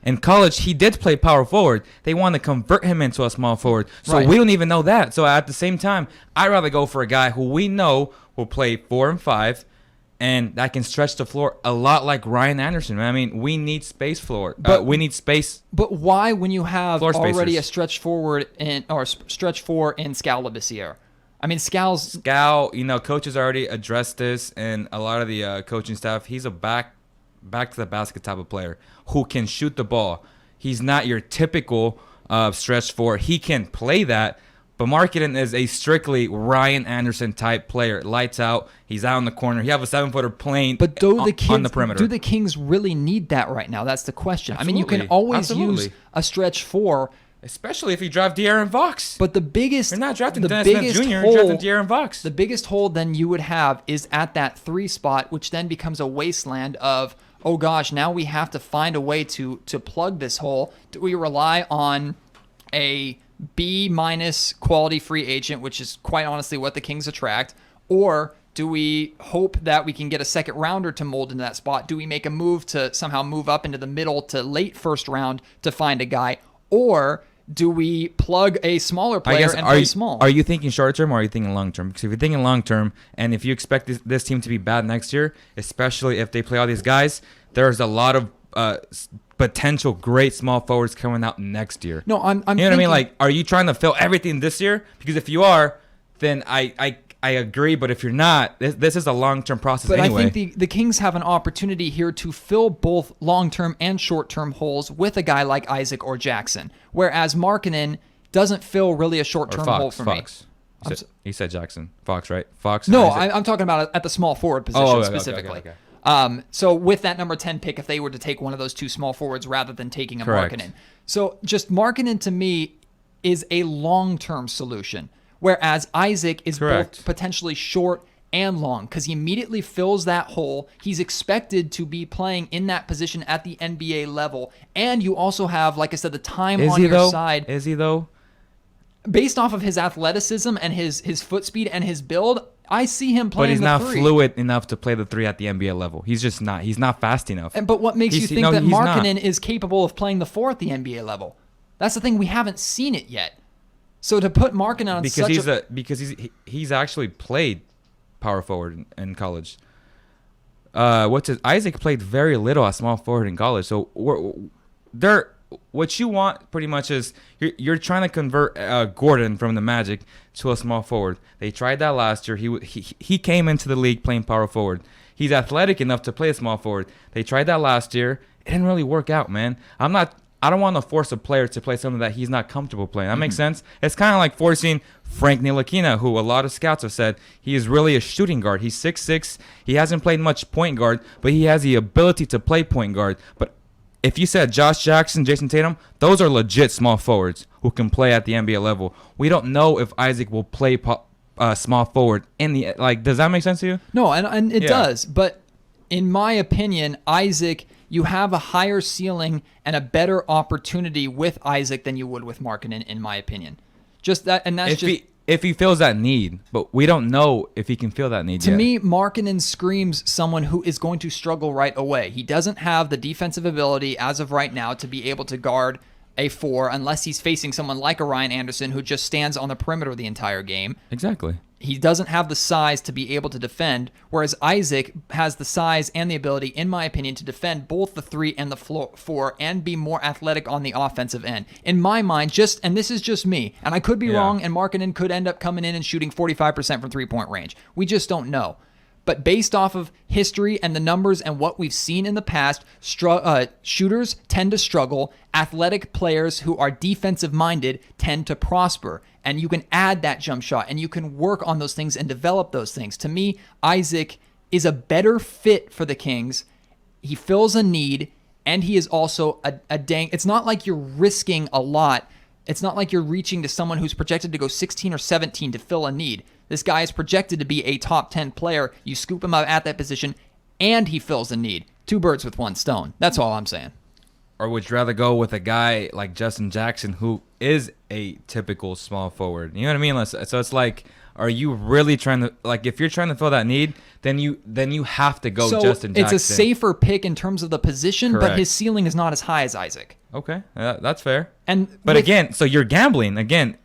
In college, he did play power forward. They want to convert him into a small forward. So we don't even know that. So at the same time, I'd rather go for a guy who we know will play 4 and 5 and that can stretch the floor a lot like Ryan Anderson. I mean, we need space floor. But we need space. But why, when you have already spacers. a stretch forward or stretch 4 in Scal Labissiere? I mean, Scal, coaches already addressed this, and a lot of the coaching staff, he's a back to the basket type of player who can shoot the ball. He's not your typical stretch four. He can play that. But Markkanen is a strictly Ryan Anderson type player. Lights out. He's out in the corner. He have a 7-footer playing on the perimeter. Do the Kings really need that right now? That's the question. Absolutely. I mean, you can always Absolutely. use a stretch four. Especially if you draft De'Aaron Fox. But the biggest... You're not drafting the Dennis Smith biggest Jr., you're hole- drafting De'Aaron Fox. The biggest hole then you would have is at that 3 spot, which then becomes a wasteland of, oh gosh, now we have to find a way to plug this hole. Do we rely on a B- quality free agent, which is quite honestly what the Kings attract, or do we hope that we can get a second rounder to mold into that spot? Do we make a move to somehow move up into the middle to late first round to find a guy, or do we plug a smaller player and play small? Are you thinking short term or are you thinking long term? Because if you're thinking long term, and if you expect this team to be bad next year, especially if they play all these guys, there's a lot of potential great small forwards coming out next year. No, I'm you know what I mean? Like, are you trying to fill everything this year? Because if you are, then I agree. But if you're not, this is a long-term process anyway. I think the Kings have an opportunity here to fill both long-term and short-term holes with a guy like Isaac or Jackson, whereas Markkanen doesn't fill really a short-term hole for me. He said Jackson. Fox, right? Fox. No, I'm talking about at the small forward position specifically. Okay. So with that number 10 pick, if they were to take one of those two small forwards rather than taking a Correct. Markkanen. So just Markkanen to me is a long-term solution, whereas Isaac is Correct. both potentially short and long because he immediately fills that hole. He's expected to be playing in that position at the NBA level. And you also have, like I said, the time on your side. Is he though? Based off of his athleticism and his foot speed and his build, I see him playing the 3. But he's not fluid enough to play the 3 at the NBA level. He's just not. He's not fast enough. But what makes you think that he's Markkanen not. is capable of playing the 4 at the NBA level? That's the thing. We haven't seen it yet. So to put Markkanen on because he's actually played power forward in college. Isaac played very little at small forward in college. So what you want pretty much is you're trying to convert Gordon from the Magic to a small forward. They tried that last year. He came into the league playing power forward. He's athletic enough to play a small forward. They tried that last year. It didn't really work out, man. I don't want to force a player to play something that he's not comfortable playing. That makes sense? It's kind of like forcing Frank Ntilikina, who a lot of scouts have said he is really a shooting guard. He's 6'6". He hasn't played much point guard, but he has the ability to play point guard. But if you said Josh Jackson, Jason Tatum, those are legit small forwards who can play at the NBA level. We don't know if Isaac will play small forward in the does that make sense to you? No, and it does. But in my opinion, Isaac, you have a higher ceiling and a better opportunity with Isaac than you would with Markkanen, in my opinion. Just that, and that's if he feels that need, but we don't know if he can feel that need To yet. me, Markkanen screams someone who is going to struggle right away. He doesn't have the defensive ability as of right now to be able to guard a 4 unless he's facing someone like a Ryan Anderson who just stands on the perimeter the entire game. Exactly. He doesn't have the size to be able to defend, whereas Isaac has the size and the ability, in my opinion, to defend both the 3 and the 4 and be more athletic on the offensive end. In my mind, and this is just me, and I could be wrong, and Markkanen could end up coming in and shooting 45% from three-point range. We just don't know. But based off of history and the numbers and what we've seen in the past, shooters tend to struggle. Athletic players who are defensive-minded tend to prosper. And you can add that jump shot, and you can work on those things and develop those things. To me, Isaac is a better fit for the Kings. He fills a need, and he is also a dang... It's not like you're risking a lot. It's not like you're reaching to someone who's projected to go 16 or 17 to fill a need. This guy is projected to be a top 10 player. You scoop him up at that position, and he fills a need. 2 birds with 1 stone. That's all I'm saying. Or would you rather go with a guy like Justin Jackson, who is a typical small forward? You know what I mean? So it's like, are you really trying to, if you're trying to fill that need, then you have to go Justin Jackson. It's a safer pick in terms of the position, Correct. but his ceiling is not as high as Isaac. Okay, that's fair. But again, so you're gambling. Again,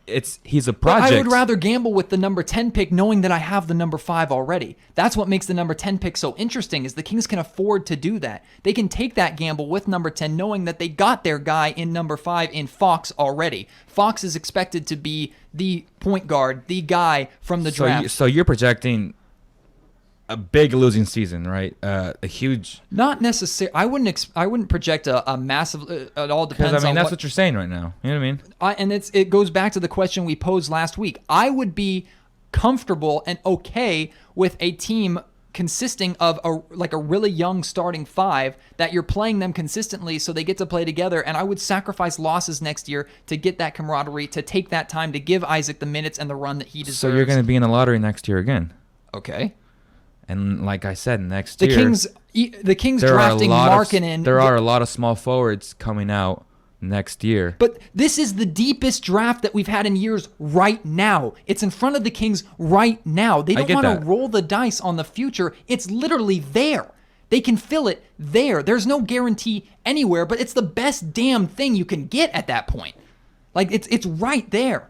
he's a project. I would rather gamble with the number 10 pick knowing that I have the number 5 already. That's what makes the number 10 pick so interesting is the Kings can afford to do that. They can take that gamble with number 10 knowing that they got their guy in number 5 in Fox already. Fox is expected to be the point guard, the guy from the draft. So you're projecting a big losing season, right? A huge. Not necessarily. I wouldn't project a massive. It all depends. Because I mean, on that's what you're saying right now. You know what I mean? And it goes back to the question we posed last week. I would be comfortable and okay with a team consisting of a really young starting five that you're playing them consistently so they get to play together, and I would sacrifice losses next year to get that camaraderie, to take that time to give Isaac the minutes and the run that he deserves. So you're going to be in the lottery next year again. Okay. And like I said, next The year Kings drafting Markkanen. There are a lot of small forwards coming out next year. But this is the deepest draft that we've had in years right now. It's in front of the Kings right now. They don't want to roll the dice on the future. It's literally there. They can fill it there. There's no guarantee anywhere, but it's the best damn thing you can get at that point. Like, it's right there.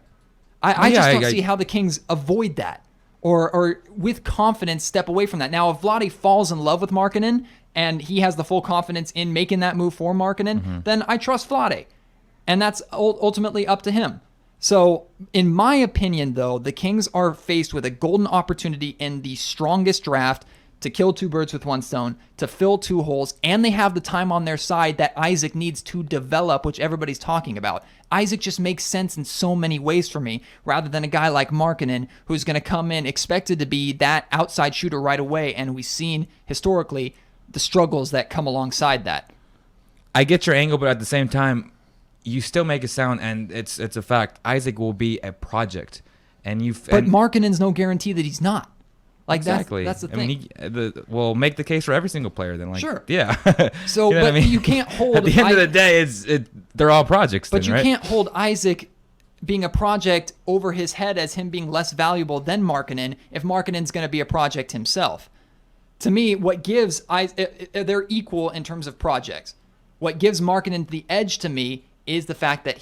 I just don't see how the Kings avoid that or with confidence step away from that. Now, if Vlade falls in love with Markkanen and he has the full confidence in making that move for Markkanen, then I trust Vlade. And that's ultimately up to him. So, in my opinion, though, the Kings are faced with a golden opportunity in the strongest draft to kill two birds with one stone, to fill two holes, and they have the time on their side that Isaac needs to develop, which everybody's talking about. Isaac just makes sense in so many ways for me, rather than a guy like Markkanen, who's going to come in expected to be that outside shooter right away, and we've seen, historically, the struggles that come alongside that. I get your angle, but at the same time, you still make it sound, and it's a fact, Isaac will be a project. But Markkanen's no guarantee that he's not. Like, exactly. That's the thing. We'll make the case for every single player then. Like, sure. Yeah. So, you know but you can't hold... At the end of the day, they're all projects But then, you right? can't hold Isaac being a project over his head as him being less valuable than Markkanen if Markkanen's going to be a project himself. To me, what gives... they're equal in terms of projects. What gives Markkanen the edge to me is the fact that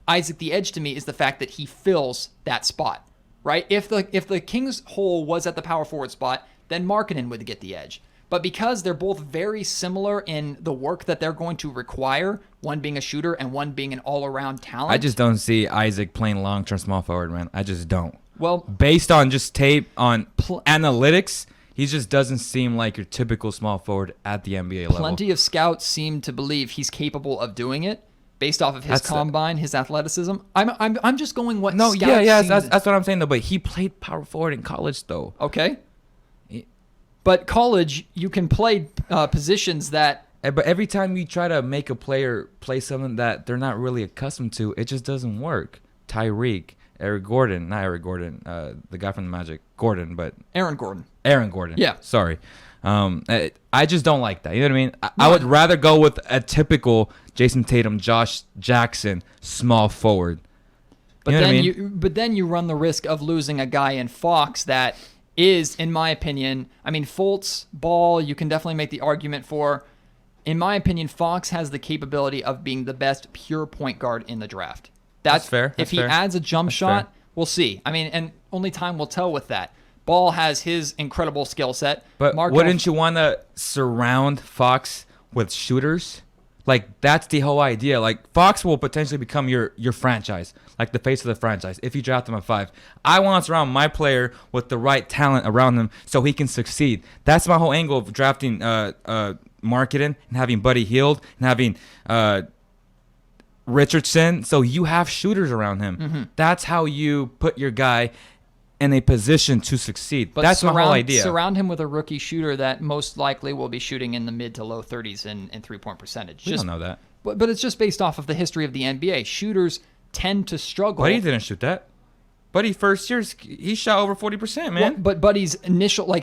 Isaac the edge to me is the fact that he fills that spot. Right? If the Kings' hole was at the power forward spot, then Markkanen would get the edge. But because they're both very similar in the work that they're going to require, one being a shooter and one being an all-around talent. I just don't see Isaac playing long-term small forward, man. I just don't. Well, based on just tape on analytics, he just doesn't seem like your typical small forward at the NBA level. Plenty of scouts seem to believe he's capable of doing it. Based off of his combine, his athleticism, I'm just going what. No, that's what I'm saying though. But he played power forward in college though. Okay. But college, you can play positions that. But every time you try to make a player play something that they're not really accustomed to, it just doesn't work. Tyreek, the guy from the Magic, Aaron Gordon. Yeah. Sorry. I just don't like that. You know what I mean? I would rather go with a typical Jason Tatum, Josh Jackson, small forward. But then you run the risk of losing a guy in Fox that is, in my opinion, Fultz, Ball, you can definitely make the argument for. In my opinion, Fox has the capability of being the best pure point guard in the draft. That's fair. If he adds a jump shot, we'll see. And only time will tell with that. Ball has his incredible skill set. But wouldn't you want to surround Fox with shooters? Like, that's the whole idea. Like, Fox will potentially become your franchise, like the face of the franchise, if you draft him at 5. I want to surround my player with the right talent around him so he can succeed. That's my whole angle of drafting Markkanen and having Buddy Hield and having Richardson. So you have shooters around him. Mm-hmm. That's how you put your guy in a position to succeed. But that's my whole idea. Surround him with a rookie shooter that most likely will be shooting in the mid to low 30s in three-point percentage. We don't know that. But it's just based off of the history of the NBA. Shooters tend to struggle. Buddy didn't shoot that. Buddy, first year, he shot over 40%, man. Well, but Buddy's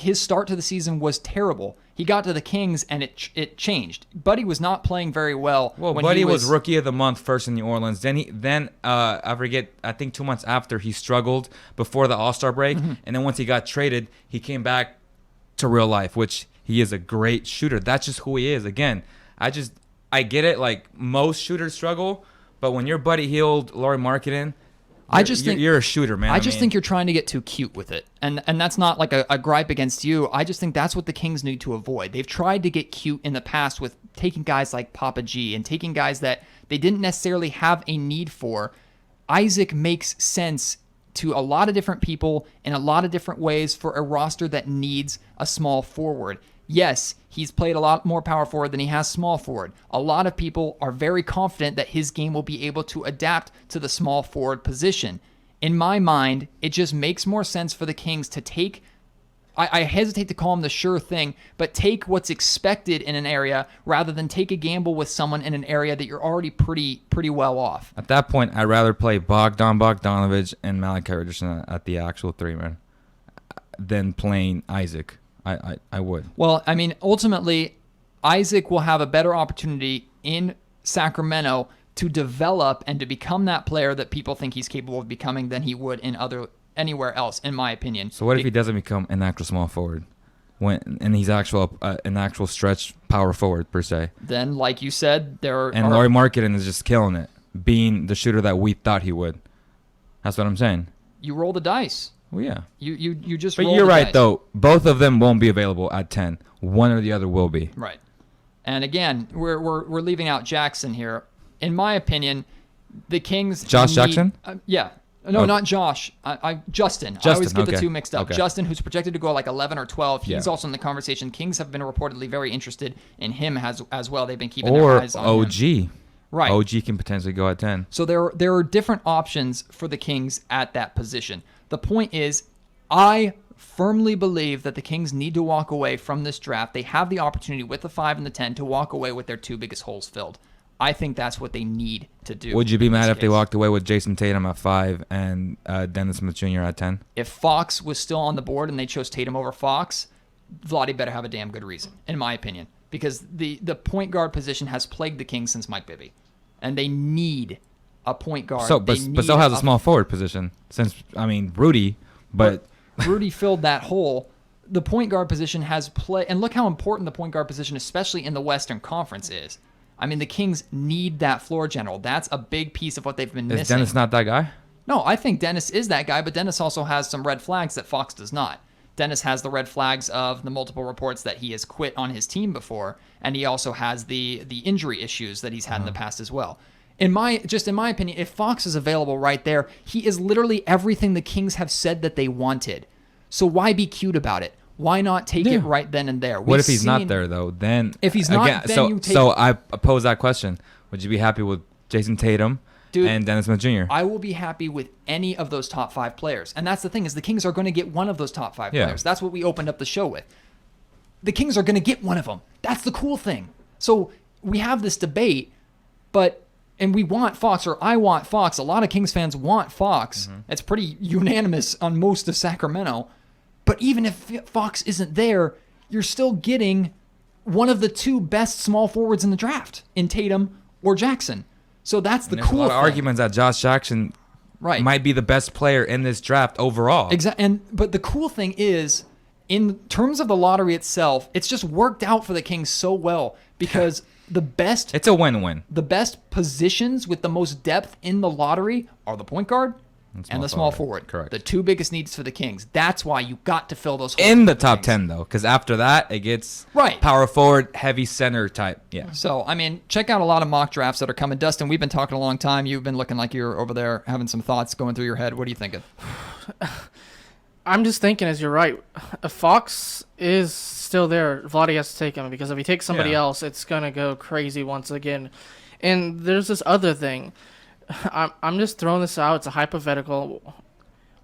his start to the season was terrible. He got to the Kings, and it changed. Buddy was not playing very well. Well, Buddy was Rookie of the Month first in New Orleans. Then I forget, I think 2 months after, he struggled before the All-Star break. Mm-hmm. And then once he got traded, he came back to real life, which he is a great shooter. That's just who he is. Again, I get it. Like, most shooters struggle, but when you're Buddy Hield, Lauri Markkanen, I just think you're a shooter, man. I just think you're trying to get too cute with it. And that's not like a gripe against you. I just think that's what the Kings need to avoid. They've tried to get cute in the past with taking guys like Papa G and taking guys that they didn't necessarily have a need for. Isaac makes sense to a lot of different people in a lot of different ways for a roster that needs a small forward. Yes, he's played a lot more power forward than he has small forward. A lot of people are very confident that his game will be able to adapt to the small forward position. In my mind, it just makes more sense for the Kings to take, I hesitate to call him the sure thing, but take what's expected in an area rather than take a gamble with someone in an area that you're already pretty well off. At that point, I'd rather play Bogdanovich and Malachi Richardson at the actual 3-man than playing Isaac. I would. Well, I mean, ultimately, Isaac will have a better opportunity in Sacramento to develop and to become that player that people think he's capable of becoming than he would in anywhere else, in my opinion. So what if he doesn't become an actual small forward, and he's an actual stretch power forward per se? Then, like you said, Lauri Markkanen is just killing it, being the shooter that we thought he would. That's what I'm saying. You roll the dice. Well, yeah. You just. But roll you're the right dice. though. Both of them won't be available at 10. One or the other will be. Right. And again, we're leaving out Jackson here. In my opinion, the Kings. Josh Jackson? Yeah. No, not Josh. Justin. I always get the two mixed up. Okay. Justin, who's projected to go like 11 or 12. He's Yeah. also in the conversation. Kings have been reportedly very interested in him as well. They've been keeping their eyes on him. OG. Right. OG can potentially go at 10. So there are different options for the Kings at that position. The point is, I firmly believe that the Kings need to walk away from this draft. They have the opportunity with the 5 and the 10 to walk away with their two biggest holes filled. I think that's what they need to do. Would you be mad if they case. walked away with Jason Tatum at 5 and Dennis Smith Jr. at 10? If Fox was still on the board and they chose Tatum over Fox, Vladdy better have a damn good reason, in my opinion. Because the point guard position has plagued the Kings since Mike Bibby. And they need a point guard. But so has a small forward position. Rudy, but Rudy filled that hole. The point guard position has play, and look how important the point guard position, especially in the Western Conference, is. I mean, the Kings need that floor general. That's a big piece of what they've been missing. is Dennis not that guy? No, I think Dennis is that guy, but Dennis also has some red flags that Fox does not. Dennis has the red flags of the multiple reports that he has quit on his team before, and he also has the injury issues that he's had in the past as well. In my opinion, if Fox is available right there, he is literally everything the Kings have said that they wanted. So why be cute about it? Why not take it right then and there? What if he's not there though? Then if he's not, again, then you take. So I pose that question: would you be happy with Jason Tatum and Dennis Smith Jr.? I will be happy with any of those top 5 players, and that's the thing is the Kings are going to get one of those top 5 players. That's what we opened up the show with. The Kings are going to get one of them. That's the cool thing. So we have this debate, and we want Fox, or I want Fox. A lot of Kings fans want Fox. Mm-hmm. It's pretty unanimous on most of Sacramento. But even if Fox isn't there, you're still getting one of the 2 best small forwards in the draft in Tatum or Jackson. So that's the cool a lot thing. of arguments that Josh Jackson might be the best player in this draft overall. Exactly. But the cool thing is, in terms of the lottery itself, it's just worked out for the Kings so well because it's a win-win. The best positions with the most depth in the lottery are the point guard and the small forward. Correct. The 2 biggest needs for the Kings. That's why you got to fill those holes in the for top Kings. 10 though, because after that it gets Right. power forward, heavy center type. Yeah. So, I mean, check out a lot of mock drafts that are coming. Dustin, we've been talking a long time. You've been looking like you're over there having some thoughts going through your head. What are you thinking? I'm just thinking, as you're right, if Fox is still there, Vladdy has to take him, because if he takes somebody else, it's going to go crazy once again. And there's this other thing. I'm just throwing this out. It's a hypothetical.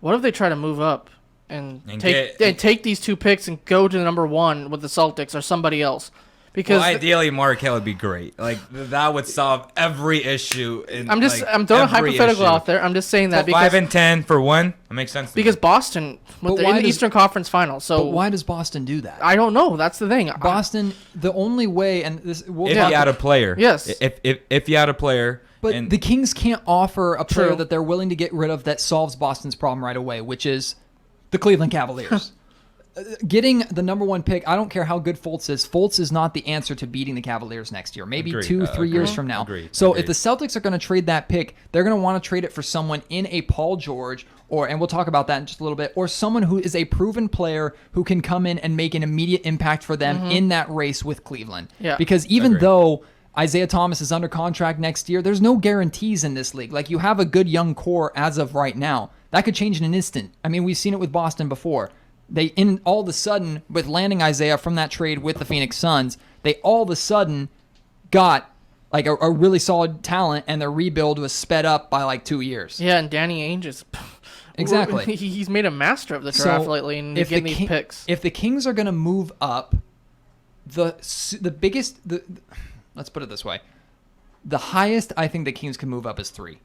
What if they try to move up and take these 2 picks and go to the number 1 with the Celtics or somebody else? Because ideally, Markel would be great. Like that would solve every issue. I'm throwing a hypothetical out there. I'm just saying that because 5 and 10 for 1, that makes sense. Because Boston, in the Eastern Conference Final. So but why does Boston do that? I don't know. That's the thing. Boston, the only way, and this, if you had a player, yes. If you had a player, but the Kings can't offer a player that they're willing to get rid of that solves Boston's problem right away, which is the Cleveland Cavaliers. Getting the number 1 pick, I don't care how good Fultz is. Fultz is not the answer to beating the Cavaliers next year. Maybe 2-3 years from now. So if the Celtics are going to trade that pick, they're going to want to trade it for someone in a Paul George, and we'll talk about that in just a little bit, or someone who is a proven player who can come in and make an immediate impact for them in that race with Cleveland. Yeah. Because even though Isaiah Thomas is under contract next year, there's no guarantees in this league. Like, you have a good young core as of right now. That could change in an instant. I mean, we've seen it with Boston before. All of a sudden, with landing Isaiah from that trade with the Phoenix Suns, they all of a sudden got like a really solid talent, and their rebuild was sped up by like 2 years. Yeah, and Danny Ainge is Exactly. He's made a master of the draft lately, and getting these picks. If the Kings are going to move up, the biggest, let's put it this way, the highest I think the Kings can move up is 3.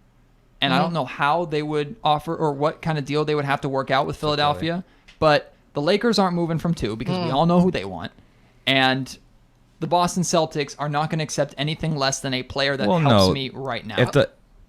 And I don't know how they would offer or what kind of deal they would have to work out with Philadelphia, but the Lakers aren't moving from 2 because we all know who they want. And the Boston Celtics are not going to accept anything less than a player that helps me right now.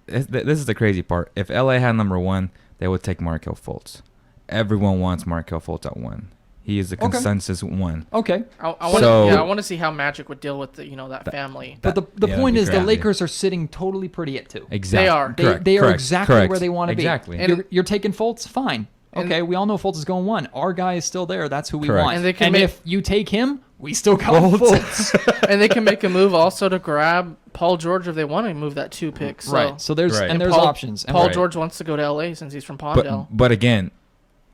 This is the crazy part. If LA had number 1, they would take Markelle Fultz. Everyone wants Markelle Fultz at 1. He is a consensus 1. Okay. I want to see how Magic would deal with that family. But the point is, the Lakers are sitting totally pretty at 2. Exactly. They are. They are exactly where they want to be. Exactly. You're taking Fultz? Fine. Okay, we all know Fultz is going 1. Our guy is still there. That's who we want. And if you take him, we still got Fultz. And they can make a move also to grab Paul George if they want to move that 2 pick. So. Right. So there's options. Paul George wants to go to LA since he's from Palmdale. But again,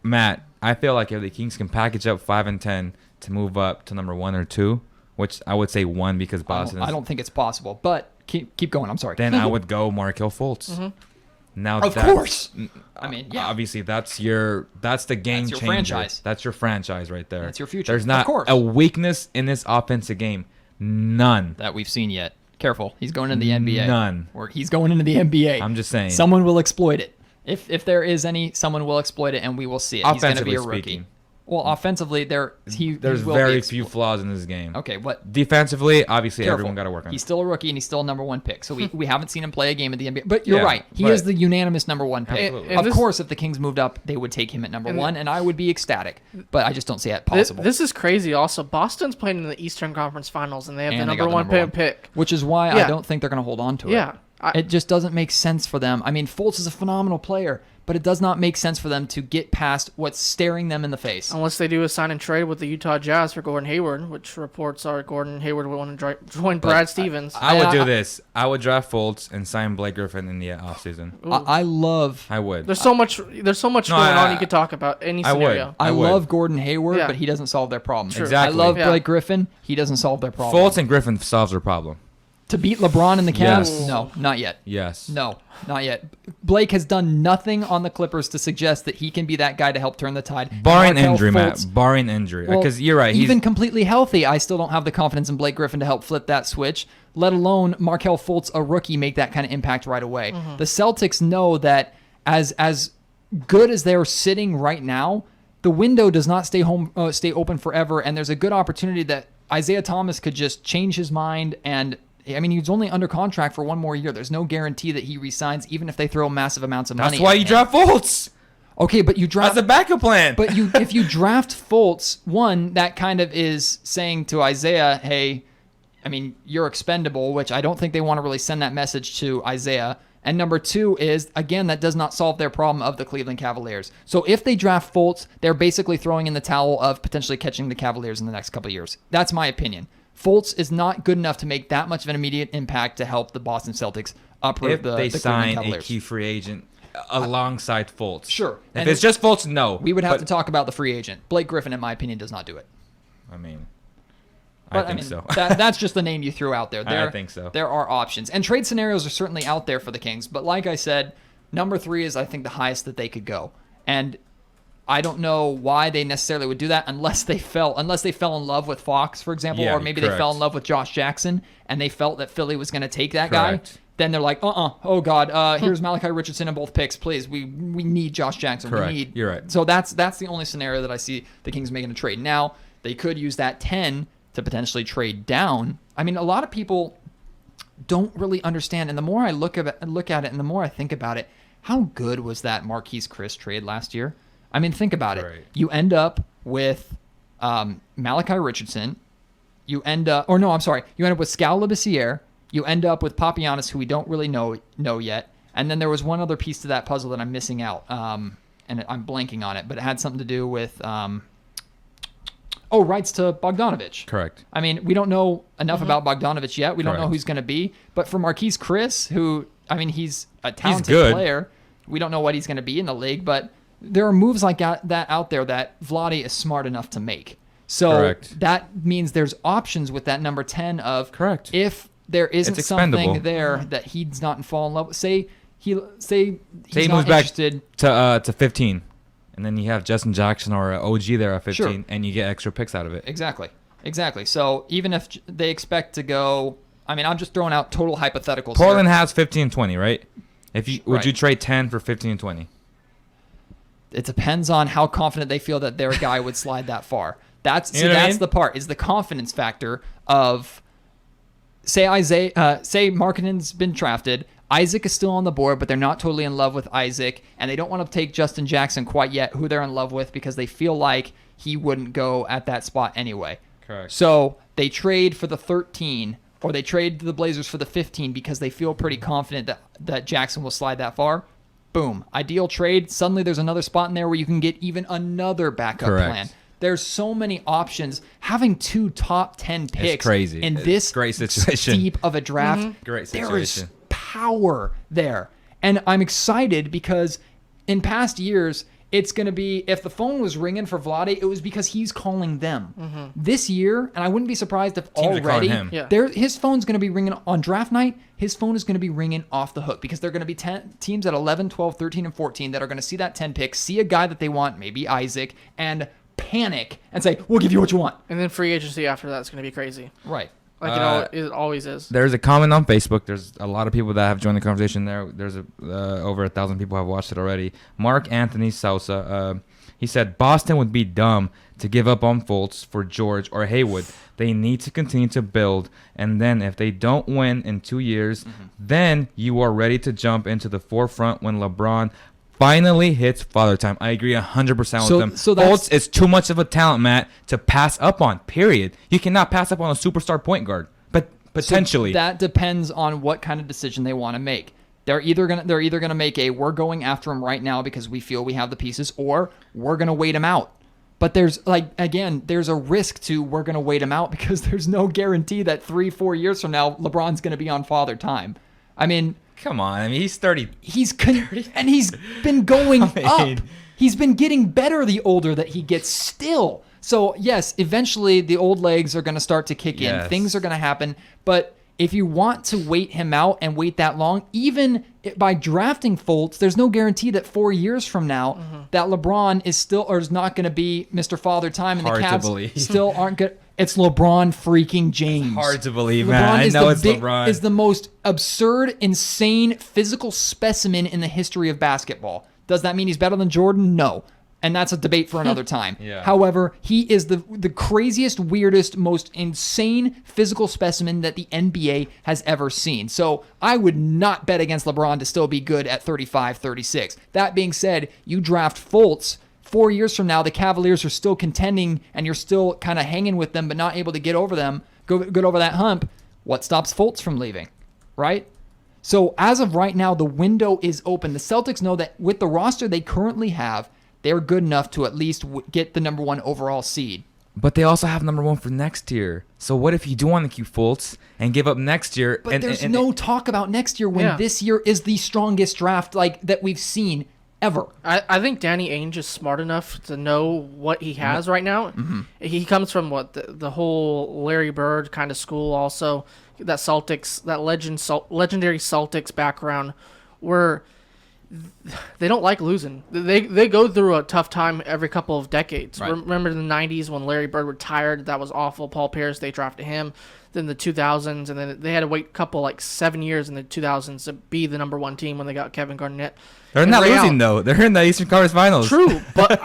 Matt, I feel like if the Kings can package up 5 and 10 to move up to number 1 or 2, which I would say 1 because Boston. I don't think it's possible. But keep going. I'm sorry. Then I would go Markelle Fultz. Mm-hmm. Now, of course. I mean, yeah. Obviously, that's the game changer. Franchise. That's your franchise right there. That's your future. There's not a weakness in this offensive game. None that we've seen yet. Careful, he's going into the NBA. None. Or he's going into the NBA. I'm just saying. Someone will exploit it. If there is any, someone will exploit it, and we will see it. He's going to be a rookie. Speaking. Well, offensively, there's very few flaws in this game. Okay, what? Defensively, obviously, everyone got to work on it. He's still a rookie, and he's still a number 1 pick. So we haven't seen him play a game at the NBA. But you're right. He is the unanimous number 1 pick. Of course, if the Kings moved up, they would take him at number 1, and I would be ecstatic. But I just don't see it possible. This is crazy. Also, Boston's playing in the Eastern Conference Finals, and they have the number 1 pick. Which is why I don't think they're going to hold on to it. Yeah. It just doesn't make sense for them. I mean, Fultz is a phenomenal player, but it does not make sense for them to get past what's staring them in the face. Unless they do a sign and trade with the Utah Jazz for Gordon Hayward, which reports are Gordon Hayward would want to join Brad Stevens. I would do this. I would draft Fultz and sign Blake Griffin in the offseason. I would. There's so much going on you could talk about any scenario. I love Gordon Hayward, but he doesn't solve their problem. True. Exactly. I love Blake Griffin. He doesn't solve their problem. Fultz and Griffin solves their problem. To beat LeBron in the Cavs? Yes. No, not yet. Yes. No, not yet. Blake has done nothing on the Clippers to suggest that he can be that guy to help turn the tide. Barring injury, Matt. Barring injury. Because you're right. Even completely healthy, I still don't have the confidence in Blake Griffin to help flip that switch, let alone Markelle Fultz, a rookie, make that kind of impact right away. Mm-hmm. The Celtics know that as good as they're sitting right now, the window does not stay open forever, and there's a good opportunity that Isaiah Thomas could just change his mind and I mean, he's only under contract for 1 more year. There's no guarantee that he resigns, even if they throw massive amounts of money. That's why you draft Fultz. Okay, but you draft as a backup plan. But if you draft Fultz, that kind of is saying to Isaiah, hey, I mean, you're expendable, which I don't think they want to really send that message to Isaiah. And number 2 is, again, that does not solve their problem of the Cleveland Cavaliers. So if they draft Fultz, they're basically throwing in the towel of potentially catching the Cavaliers in the next couple of years. That's my opinion. Fultz is not good enough to make that much of an immediate impact to help the Boston Celtics uproot the Cleveland Cavaliers. If they sign a key free agent alongside Fultz. Sure. If it's just Fultz, no. We would have to talk about the free agent. Blake Griffin, in my opinion, does not do it. I mean, I think so. That's just the name you threw out there. I think so. There are options. And trade scenarios are certainly out there for the Kings. But like I said, number 3 is, I think, the highest that they could go. And I don't know why they necessarily would do that unless they fell in love with Fox, for example, or maybe they fell in love with Josh Jackson and they felt that Philly was going to take that guy. Then they're like, oh God, here's Malachi Richardson in both picks, please. We need Josh Jackson. Correct. You're right. So that's the only scenario that I see the Kings making a trade. Now they could use that 10 to potentially trade down. I mean, a lot of people don't really understand, and the more I look at it and the more I think about it, how good was that Marquise Chris trade last year? I mean, think about it. You end up with Malachi Richardson. You end up with Scal Labissiere. You end up with Papagiannis, who we don't really know yet. And then there was one other piece to that puzzle that I'm missing out, and I'm blanking on it, but it had something to do with rights to Bogdanovich. Correct. I mean, we don't know enough about Bogdanovich yet. We don't know who he's going to be. But for Marquise Chris, who, I mean, he's a talented player. We don't know what he's going to be in the league, but there are moves like that out there that Vlade is smart enough to make. So Correct. that means there's options with that number 10 of Correct. if there isn't It's something expendable. there that he's not fall in love with. Say he's Say he not moves back interested. to 15, and then you have Justin Jackson or OG there at 15, Sure. and you get extra picks out of it. Exactly. So even if they expect to go, I mean, I'm just throwing out total hypotheticals. Portland here. has 15 and 20, right? Would Right. you trade 10 for 15 and 20? It depends on how confident they feel that their guy would slide that far. That's You know what I that's mean? the part, is the confidence factor of say Markkanen's been drafted, Isaac is still on the board, but they're not totally in love with Isaac, and they don't want to take Justin Jackson quite yet, who they're in love with, because they feel like he wouldn't go at that spot anyway. Correct. So they trade for the 13, or they trade to the Blazers for the 15 because they feel pretty confident that Jackson will slide that far. Boom. Ideal trade. Suddenly there's another spot in there where you can get even another backup Correct. plan. There's so many options. Having 2 top 10 picks crazy. in It's this great situation. steep of a draft, Great there is situation. power there. And I'm excited because in past years, it's going to be, if the phone was ringing for Vlade, it was because he's calling them. This year, and I wouldn't be surprised if Teams are calling already him. Yeah. his phone's going to be ringing on draft night. His phone is going to be ringing off the hook because they're going to be teams at 11, 12, 13, and 14 that are going to see that 10 pick, see a guy that they want, maybe Isaac, and panic and say, we'll give you what you want. And then free agency after that is going to be crazy. Right. Like it always is. There's a comment on Facebook. There's a lot of people that have joined the conversation there. There's over 1,000 people have watched it already. Mark Anthony Sousa, he said Boston would be dumb to give up on Fultz for George or Haywood. They need to continue to build, and then if they don't win in 2 years, then you are ready to jump into the forefront when LeBron finally hits father time. I agree 100% with them. So that's- Fultz is too much of a talent, Matt, to pass up on, period. You cannot pass up on a superstar point guard, but potentially. So that depends on what kind of decision they want to make. They're either gonna make a we're going after him right now because we feel we have the pieces, or we're gonna wait him out. But there's there's a risk to we're gonna wait him out because there's no guarantee that 3-4 years from now LeBron's gonna be on father time. I mean, Come on. I mean, he's 30. and he's been going I mean- up. He's been getting better the older that he gets still. So, yes, eventually the old legs are going to start to kick in. Yes. Things are going to happen. But if you want to wait him out and wait that long, even by drafting Fultz, there's no guarantee that 4 years from now that LeBron is still or is not going to be Mr. Father Time and Hard the to Cavs believe. still aren't good. It's LeBron freaking James. Hard to believe, man. I know it's LeBron. Is the most absurd, insane physical specimen in the history of basketball. Does that mean he's better than Jordan? No. And that's a debate for another time. Yeah. However, he is the craziest, weirdest, most insane physical specimen that the NBA has ever seen. So I would not bet against LeBron to still be good at 35, 36. That being said, you draft Fultz. 4 years from now, the Cavaliers are still contending and you're still kind of hanging with them but not able to get over them, get over that hump. What stops Fultz from leaving, right? So as of right now, the window is open. The Celtics know that with the roster they currently have, they're good enough to at least get the number 1 overall seed. But they also have number 1 for next year. So what if you do want to keep Fultz and give up next year? But there's no talk about next year when this year is the strongest draft that we've seen ever. I think Danny Ainge is smart enough to know what he has right now. He comes from the whole Larry Bird kind of school, also that Celtics, that legendary Celtics background, where they don't like losing. They go through a tough time every couple of decades. Right. Remember the 90s when Larry Bird retired? That was awful. Paul Pierce, they drafted him. Then the 2000s, and then they had to wait a couple 7 years in the 2000s to be the number 1 team when they got Kevin Garnett. They're And not Ray losing, Allen. though. They're in the Eastern Conference Finals. True, but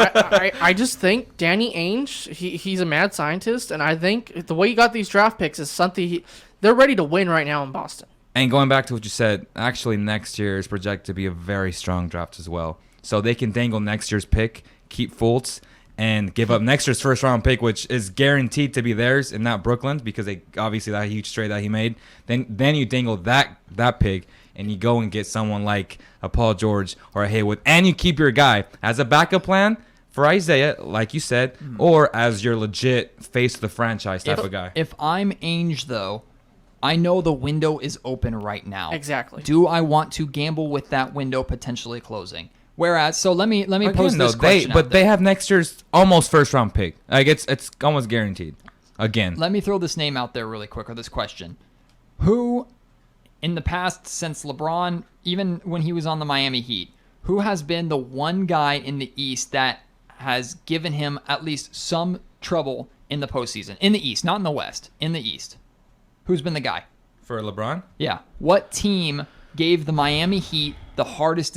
I just think Danny Ainge, he's a mad scientist, and I think the way he got these draft picks is something they're ready to win right now in Boston. And going back to what you said, actually next year is projected to be a very strong draft as well. So they can dangle next year's pick, keep Fultz, and give up next year's first-round pick, which is guaranteed to be theirs and not Brooklyn's because they obviously that huge trade that he made. Then you dangle that pick, and you go and get someone like a Paul George or a Haywood, and you keep your guy as a backup plan for Isaiah, like you said, or as your legit face of the franchise type of guy. If I'm Ainge, though, I know the window is open right now. Exactly. Do I want to gamble with that window potentially closing? Whereas, so let me Again, pose this though, question. but they have next year's almost first round pick. Like it's almost guaranteed. Again, Let me throw this name out there really quick, or this question. Who, in the past, since LeBron, even when he was on the Miami Heat, who has been the one guy in the East that has given him at least some trouble in the postseason? In the East, not in the West, in the East. Who's been the guy? for LeBron. Yeah. What team gave the Miami Heat the hardest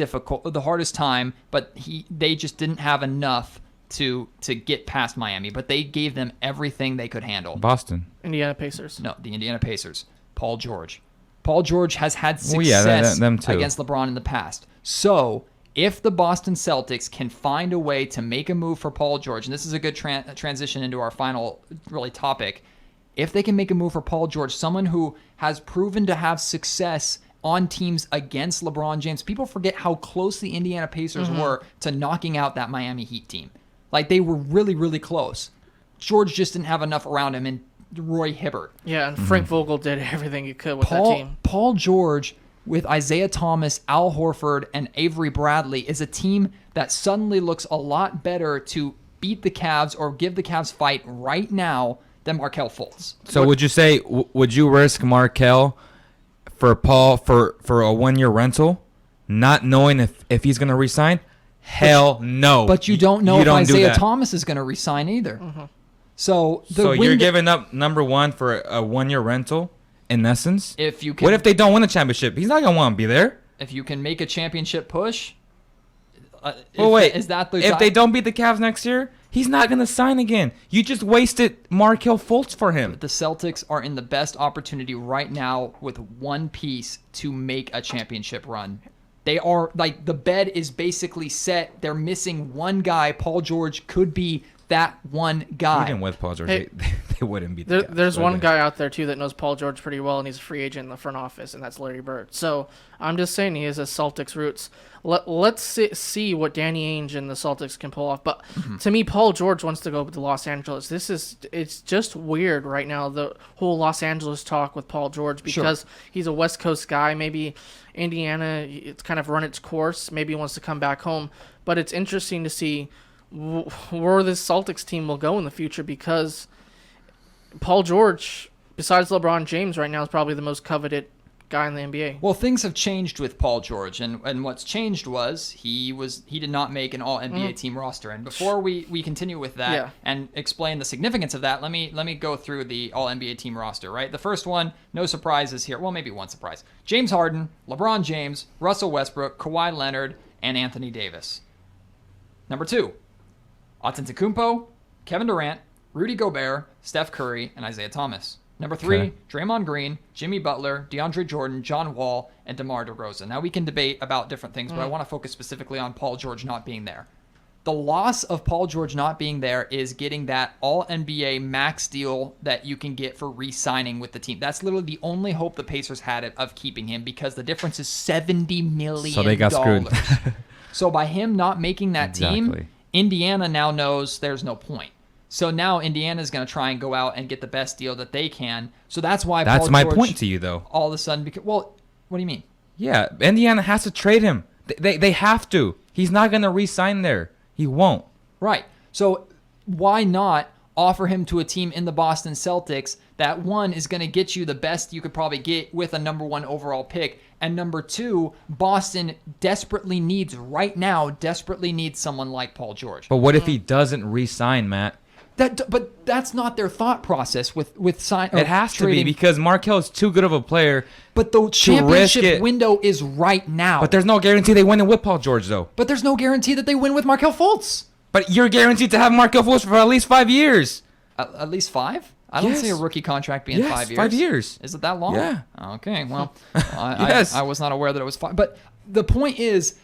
time, but they just didn't have enough to get past Miami, but they gave them everything they could handle? Boston. Indiana Pacers. No, the Indiana Pacers. Paul George. Paul George has had success them too. against LeBron in the past. So if the Boston Celtics can find a way to make a move for Paul George, and this is a good transition into our final really topic, if they can make a move for Paul George, someone who has proven to have success on teams against LeBron James. People forget how close the Indiana Pacers were to knocking out that Miami Heat team. Like, they were really, really close. George just didn't have enough around him, and Roy Hibbert. Yeah, and Frank Vogel did everything he could with that team. Paul George with Isaiah Thomas, Al Horford, and Avery Bradley is a team that suddenly looks a lot better to beat the Cavs or give the Cavs fight right now than Markelle Fultz. So would you say, would you risk Markelle for Paul for a 1 year rental, not knowing if he's going to resign? Hell no. But you don't know if do Isaiah that. Thomas is going to resign either. So you're giving up number one for a 1 year rental, in essence. If you can, What if they don't win a championship? He's not gonna want to be there. if you can make a championship push. If the they don't beat the Cavs next year, he's not gonna sign again. You just wasted Markelle Fultz for him. The Celtics are in the best opportunity right now with one piece to make a championship run. They are, like, the bed is basically set. They're missing one guy. Paul George could be that one guy. Even with Paul George, Hey, they wouldn't beat the Cavs. There's one Okay. guy out there, too, that knows Paul George pretty well, and he's a free agent in the front office, and that's Larry Bird. So I'm just saying he has his Celtics roots. Let's see what Danny Ainge and the Celtics can pull off. But to me, Paul George wants to go to Los Angeles. It's just weird right now, the whole Los Angeles talk with Paul George, because he's a West Coast guy. Maybe Indiana, it's kind of run its course. Maybe he wants to come back home. But it's interesting to see where this Celtics team will go in the future, because Paul George, besides LeBron James right now, is probably the most coveted guy in the NBA. Well, things have changed with Paul George, and what's changed was he did not make an All NBA team roster. And before we continue with that and explain the significance of that, let me go through the All NBA team roster. Right, the first one, no surprises here. Well, maybe one surprise: James Harden, LeBron James, Russell Westbrook, Kawhi Leonard, and Anthony Davis. Number 2, Antetokounmpo, Kevin Durant, Rudy Gobert, Steph Curry, and Isaiah Thomas. Number 3, Okay. Draymond Green, Jimmy Butler, DeAndre Jordan, John Wall, and DeMar DeRozan. Now, we can debate about different things, but I want to focus specifically on Paul George not being there. The loss of Paul George not being there is getting that All-NBA max deal that you can get for re-signing with the team. That's literally the only hope the Pacers had of keeping him, because the difference is $70 million. So they got screwed. So by him not making that team, Exactly. Indiana now knows there's no point. So now Indiana's going to try and go out and get the best deal that they can. So that's why That's Paul my George point to you, though. all of a sudden, what do you mean? Yeah, Indiana has to trade him. They have to. He's not gonna re-sign there. He won't. Right. So why not offer him to a team in the Boston Celtics that, one, is going to get you the best you could probably get with a number 1 overall pick, and number 2, Boston desperately needs someone like Paul George. But what if he doesn't re-sign, Matt? But that's not their thought process with sign. It has to be, because Markelle is too good of a player. But the risk championship it. window is right now. But there's no guarantee they win it with Paul George, though. But there's no guarantee that they win with Markelle Fultz. But you're guaranteed to have Markelle Fultz for at least 5 years. At least 5? I don't Yes. see a rookie contract being Yes, 5 years. 5 years. Is it that long? Yeah. Okay, well, Yes. I was not aware that it was 5. But the point is,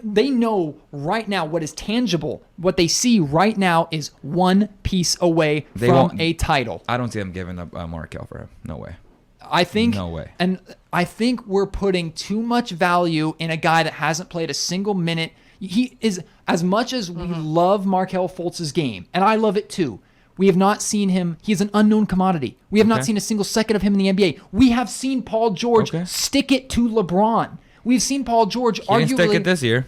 they know right now what is tangible. What they see right now is one piece away They from won't- a title. I don't see them giving up Markelle for him. No way. I think No way. And I think we're putting too much value in a guy that hasn't played a single minute. He is, as much as we love Markelle Fultz's game, and I love it too, We have not seen him. He's an unknown commodity. We have not seen a single second of him in the NBA. We have seen Paul George stick it to LeBron. We've seen Paul George He didn't stick it this year.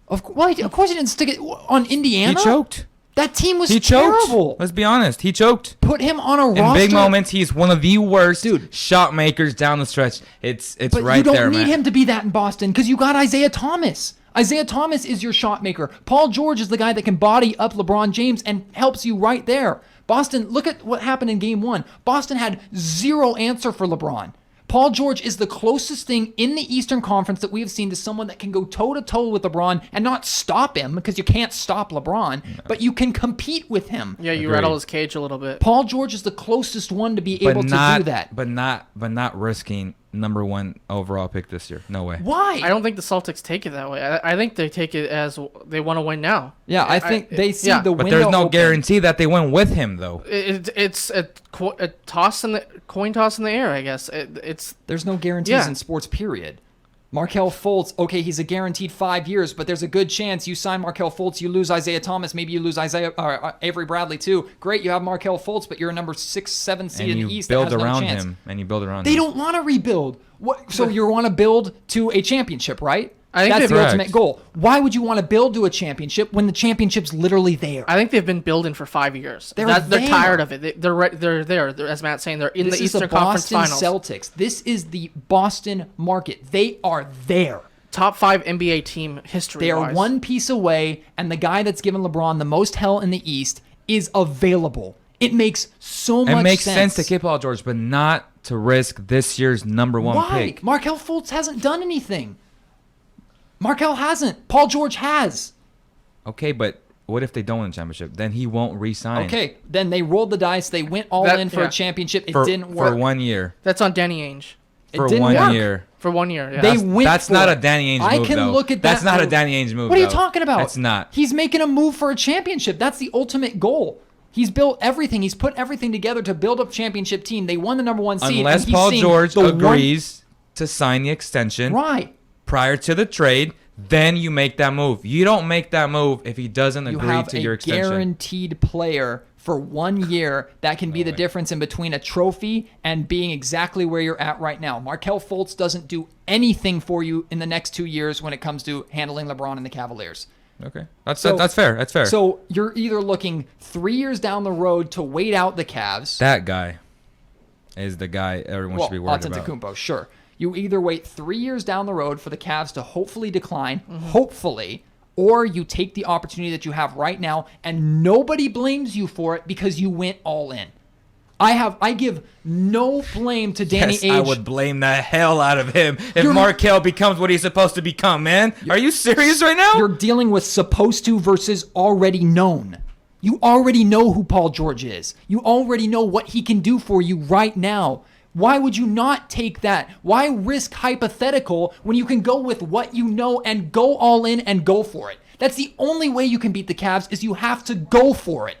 Of course he didn't stick it on Indiana. He choked. That team was He choked. terrible. Let's be honest. He choked. Put him on a roster. In big moments, he's one of the worst shot makers down the stretch. It's but right you don't there, need man. him to be that in Boston because you got Isaiah Thomas. Isaiah Thomas is your shot maker. Paul George is the guy that can body up LeBron James and helps you right there. Boston, look at what happened in game 1. Boston had zero answer for LeBron. Paul George is the closest thing in the Eastern Conference that we have seen to someone that can go toe-to-toe with LeBron and not stop him because you can't stop LeBron, but you can compete with him. Yeah, you rattle his cage a little bit. Paul George is the closest one to be able to do that. But not risking number 1 overall pick this year. No way. Why? I don't think the Celtics take it that way. I think they take it as they want to win now. Yeah, I think they see the window. But there's no open. guarantee that they win with him, though. It's a coin toss in the air, I guess. There's no guarantees in sports, period. Markelle Fultz, okay, he's a guaranteed 5 years, but there's a good chance you sign Markelle Fultz, you lose Isaiah Thomas, maybe you lose Avery Bradley too. Great, you have Markelle Fultz, but you're a number 6, 7 seed in the East. Build that has around no chance. him, and you build around him. They don't want to rebuild. So you want to build to a championship, right? I think that's the correct. ultimate goal. Why would you want to build to a championship when the championship's literally there? I think they've been building for 5 years. They're tired of it. They're there. As Matt's saying, they're in the Eastern Conference Finals. This is the Boston Celtics. This is the Boston market. They are there. Top 5 NBA team history. They are one piece away, and the guy that's given LeBron the most hell in the East is available. It makes so much sense. It makes sense to keep Paul George, but not to risk this year's number 1 pick. Why? Markelle Fultz hasn't done anything. Markelle hasn't. Paul George has. Okay, but what if they don't win the championship? Then he won't re-sign. Okay, then they rolled the dice. They went all in for a championship. It didn't work. For 1 year. That's on Danny Ainge. For didn't 1 work. year. For 1 year, yeah. That's not a Danny Ainge move, I can though. look at that. That's not a Danny Ainge move, What are you though. talking about? That's not. He's making a move for a championship. That's the ultimate goal. He's built everything. He's put everything together to build up a championship team. They won the number 1 seed. Unless and he's Paul seeing George the agrees to sign the extension right prior to the trade, then you make that move. You don't make that move if he doesn't You agree have to a your extension. guaranteed player for 1 year that can be the difference in between a trophy and being exactly where you're at right now. Markelle Fultz doesn't do anything for you in the next 2 years when it comes to handling LeBron and the Cavaliers. Okay, that's fair. That's fair. So you're either looking 3 years down the road to wait out the Cavs. That guy is the guy everyone should be worried about. Antetokounmpo, sure. You either wait 3 years down the road for the Cavs to hopefully decline, hopefully, or you take the opportunity that you have right now and nobody blames you for it because you went all in. I give no blame to Danny Ainge. I would blame the hell out of him if Markelle becomes what he's supposed to become, man. Are you serious right now? You're dealing with supposed to versus already known. You already know who Paul George is. You already know what he can do for you right now. Why would you not take that? Why risk hypothetical when you can go with what you know and go all in and go for it? That's the only way you can beat the Cavs is you have to go for it.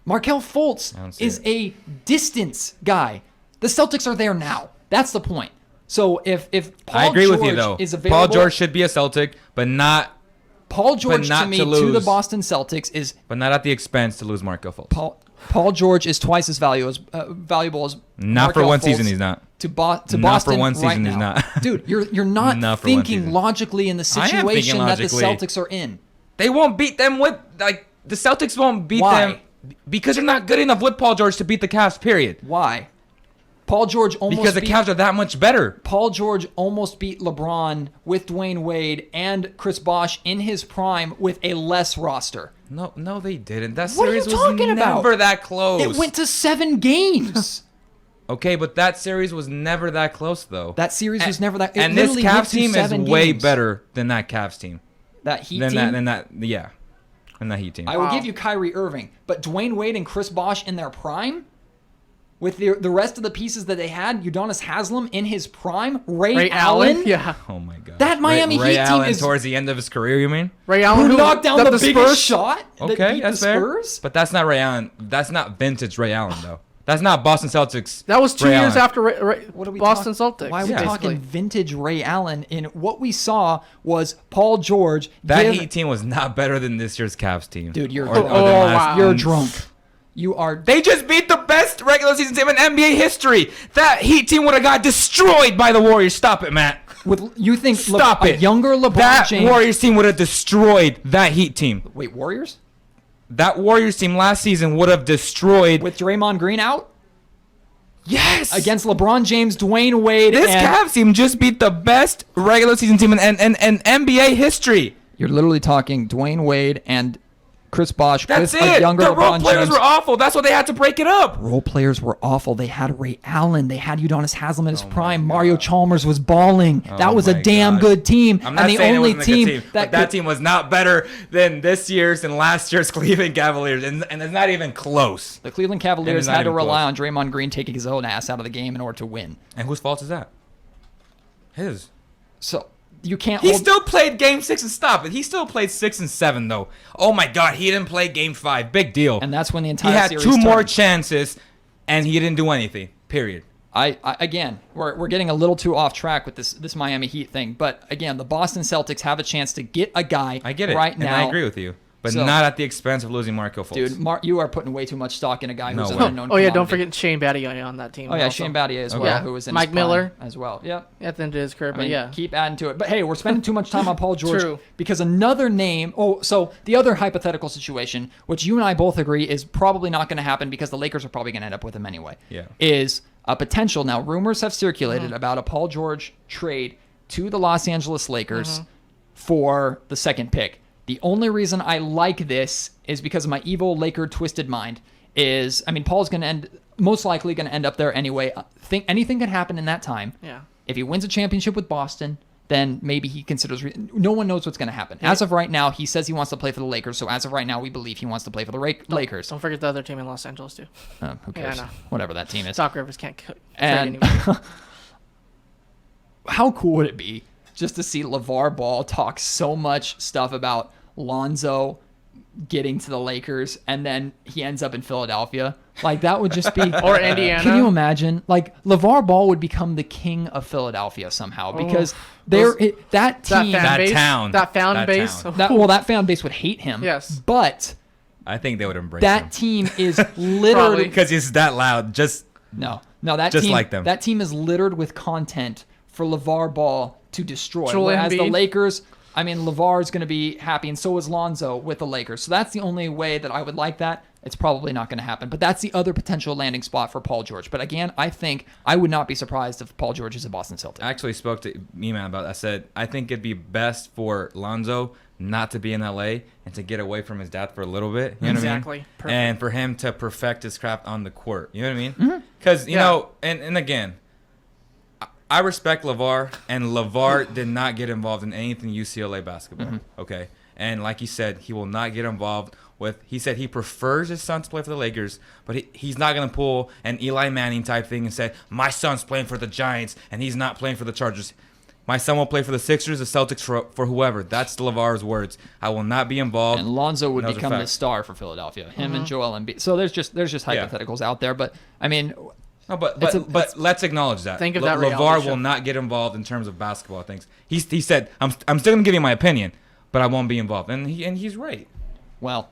Markelle Fultz is a distance guy. The Celtics are there now. That's the point. So if Paul I agree George with you, though. is available, Paul George should be a Celtic, but not Paul George not to me to to lose. the Boston Celtics is but not at the expense to lose Markelle Fultz. Paul George is twice as valuable as Not for Markelle one Fultz season, he's not. To Not for Boston one right season, he's now. not. Dude, you're not, Not for one thinking season. logically in the I am thinking situation that the logically. Celtics are in. They won't beat them with the Celtics won't beat Why? them because they're not good enough with Paul George to beat the Cavs. Period. Why? Paul George almost Because the Cavs are that much better. Paul George almost beat LeBron with Dwayne Wade and Chris Bosh in his prime with a less roster. No, they didn't. That What are you series was talking about? never that close. It went to 7 games. Okay, but that series was never that close, though. That series was never that. It And this literally went Cavs to team is 7 way games. better than that Cavs team. That Heat Than team. that Heat team. I will give you Kyrie Irving, but Dwayne Wade and Chris Bosh in their prime, with the rest of the pieces that they had, Udonis Haslem in his prime, Ray Allen. Yeah. Oh my God. That Miami Ray Heat team Allen is towards the end of his career. You mean? Ray Allen who knocked down the biggest Spurs? shot. Okay, that beat that's the fair. Spurs. But that's not Ray Allen. That's not vintage Ray Allen, though. That's not Boston Celtics. That was 2 Ray years Allen. after What are we Boston talking- Celtics. Why are we Yeah. talking vintage Ray Allen? And what we saw was Paul George. That Heat team was not better than this year's Cavs team. Dude, you're Or than Oh, last- wow. You're drunk. You are. They just beat the best regular season team in NBA history. That Heat team would have got destroyed by the Warriors. Stop it, Matt. You think Stop a it. younger LeBron that James? Warriors team would have destroyed that Heat team. Wait, Warriors? That Warriors team last season would have destroyed. With Draymond Green out? Yes. Against LeBron James, Dwayne Wade, This and... Cavs team just beat the best regular season team in NBA history. You're literally talking Dwayne Wade and Chris Bosh That's with it. a younger The role LeBron players James. were awful. That's why they had to break it up. Role players were awful. They had Ray Allen. They had Udonis Haslem in his prime. Mario Chalmers was balling. That was a my damn God. good team. I'm not and the saying only it wasn't a good team but that team was not better than this year's and last year's Cleveland Cavaliers, and it's not even close. The Cleveland Cavaliers not had to even rely close. on Draymond Green taking his own ass out of the game in order to win. And whose fault is that? His. So you can't. He hold- still played Game 6 and stop it. He still played 6 and 7 though. Oh my God, he didn't play Game 5. Big deal. and that's when the He entire had series 2 more turned. chances, and he didn't do anything. Period. I again, we're getting a little too off track with this Miami Heat thing, but again, the Boston Celtics have a chance to get a guy I get it, right and now. I agree with you, but So- not at the expense of losing Marco Fultz. Dude, you are putting way too much stock in a guy who's No an way. unknown Oh yeah, don't commodity. forget Shane Battier on that team. Oh yeah, also. Shane Battier as Okay. well, Yeah. who was in Mike his prime Miller. as well. Yep. At the end of his career, I but mean, yeah. keep adding to it. But hey, we're spending too much time on Paul George True. because another name. Oh, so the other hypothetical situation, which you and I both agree is probably not going to happen because the Lakers are probably going to end up with him anyway. Yeah. Is a potential. Now, rumors have Mm-hmm. circulated about a Paul George trade to the Los Angeles Lakers for the second pick. The only reason I like this is because of my evil Laker twisted mind. Paul's going to most likely going to end up there anyway. Think anything can happen in that time. Yeah. If he wins a championship with Boston, then maybe he considers. No one knows what's going to happen. As of right now, he says he wants to play for the Lakers. So as of right now, we believe he wants to play for the Lakers. Don't forget the other team in Los Angeles too. Who Yeah, I cares? know. Whatever that team is. Doc Rivers can't trade And anyone. how cool would it be just to see LeVar Ball talk so much stuff about Lonzo getting to the Lakers and then he ends up in Philadelphia? Like that would just be Or Indiana. Can you imagine? Like LeVar Ball would become the king of Philadelphia somehow because that team fan That base, town. that fan That base. town. that fan base would hate him. Yes. But I think they would embrace that him. team is littered Because he's that loud. No, that Just team, like them. That team is littered with content for LeVar Ball to destroy. Joel Whereas the Embiid. Lakers, LeVar is going to be happy, and so is Lonzo with the Lakers. So that's the only way that I would like that. It's probably not going to happen, but that's the other potential landing spot for Paul George. But again, I think I would not be surprised if Paul George is a Boston Celtic. I actually spoke to Eman about that. I said, I think it'd be best for Lonzo not to be in LA and to get away from his dad for a little bit. You know Exactly. what I mean? Perfect. And for him to perfect his craft on the court. You know what I mean? Because, you know, and again, I respect LeVar, and LeVar did not get involved in anything UCLA basketball. Okay? And like he said, he will not get involved with, he said he prefers his son to play for the Lakers, but he's not going to pull an Eli Manning type thing and say, my son's playing for the Giants and he's not playing for the Chargers. My son will play for the Sixers, the Celtics, for whoever. That's LeVar's words. I will not be involved. And Lonzo would And those are become the facts. star for Philadelphia. Him and Joel Embiid. So there's just hypotheticals out there, but No, but It's let's acknowledge that. Think of that LeVar reality show. will not get involved in terms of basketball things. He said, I'm still gonna give you my opinion, but I won't be involved, and he's right. well,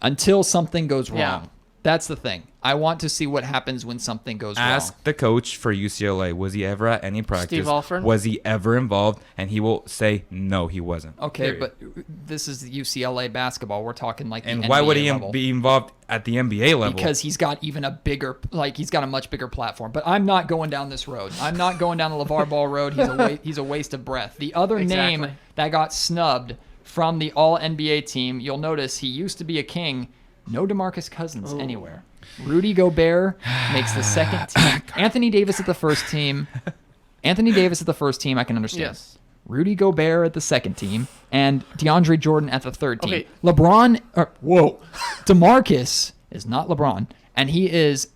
until something goes wrong. Yeah. That's the thing. I want to see what happens when something goes wrong. Ask the coach for UCLA. Was he ever at any practice? Steve Alford? Was he ever involved? And he will say no, he wasn't. Okay, Period. but this is UCLA basketball. We're talking like the and why would NBA he level. be involved at the NBA level? Because he's got even a bigger, he's got a much bigger platform. But I'm not going down this road. I'm not going down the LeVar Ball road. He's a waste of breath. The other Exactly. name that got snubbed from the All NBA team, you'll notice he used to be a king. No DeMarcus Cousins anywhere. Rudy Gobert makes the second team. Anthony Davis at the first team. I can understand. Yes. Rudy Gobert at the second team, and DeAndre Jordan at the third team. Okay. DeMarcus is not LeBron, and he is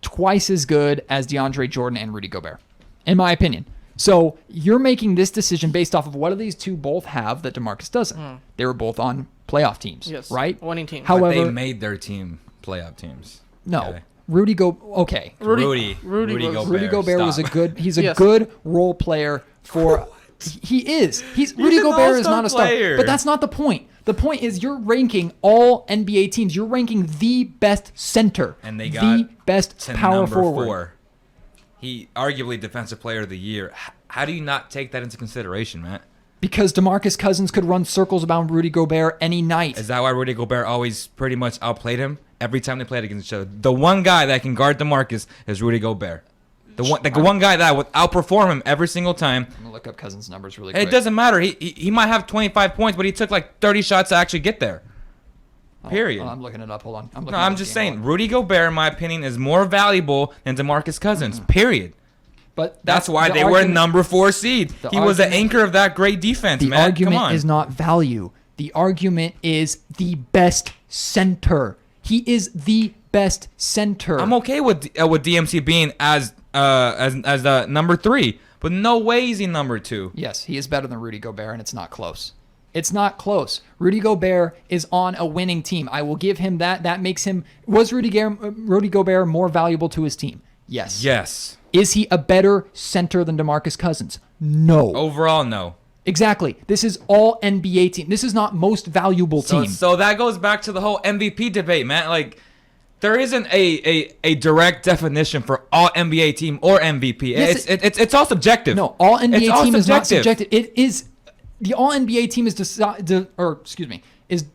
twice as good as DeAndre Jordan and Rudy Gobert, in my opinion. So you're making this decision based off of what do these two both have that DeMarcus doesn't. They were both on playoff teams, Yes. right? Winning team. But However, they made their team playoff teams. no. Okay. Rudy Gobert Rudy Gobert. was a Stop. good. He's a Yes. good role player for He is. Rudy an Gobert is all-star not a star. player. But that's not the point. The point is you're ranking all NBA teams. You're ranking the best center. And they got the best to power number forward. 4. He arguably defensive player of the year. How do you not take that into consideration, Matt? Because DeMarcus Cousins could run circles about Rudy Gobert any night. Is that why Rudy Gobert always pretty much outplayed him every time they played against each other? The one guy that can guard DeMarcus is Rudy Gobert. The one guy that would outperform him every single time. I'm gonna look up Cousins' numbers really quick. It doesn't matter. He might have 25 points, but he took like 30 shots to actually get there. Period. I'm looking it up. Hold on. No, I'm just saying, Rudy Gobert, in my opinion, is more valuable than DeMarcus Cousins. Period. But That's why the they were argument- number 4 seed. He was the argument- anchor of that great defense, The man. Come argument on. is not value. The argument is the best center. He is the best center. I'm okay with DMC being as number 3, but no way is he number 2. Yes, he is better than Rudy Gobert, and it's not close. It's not close. Rudy Gobert is on a winning team. I will give him that. That makes him. Was Rudy Gobert more valuable to his team? Yes. Yes. Is he a better center than DeMarcus Cousins? No. Overall, no. Exactly. This is all NBA team. This is not most valuable team. So that goes back to the whole MVP debate, man. Like, there isn't a direct definition for all NBA team or MVP. Yes, It's all subjective. No, all NBA It's all team is not subjective. subjective. It is the all NBA team is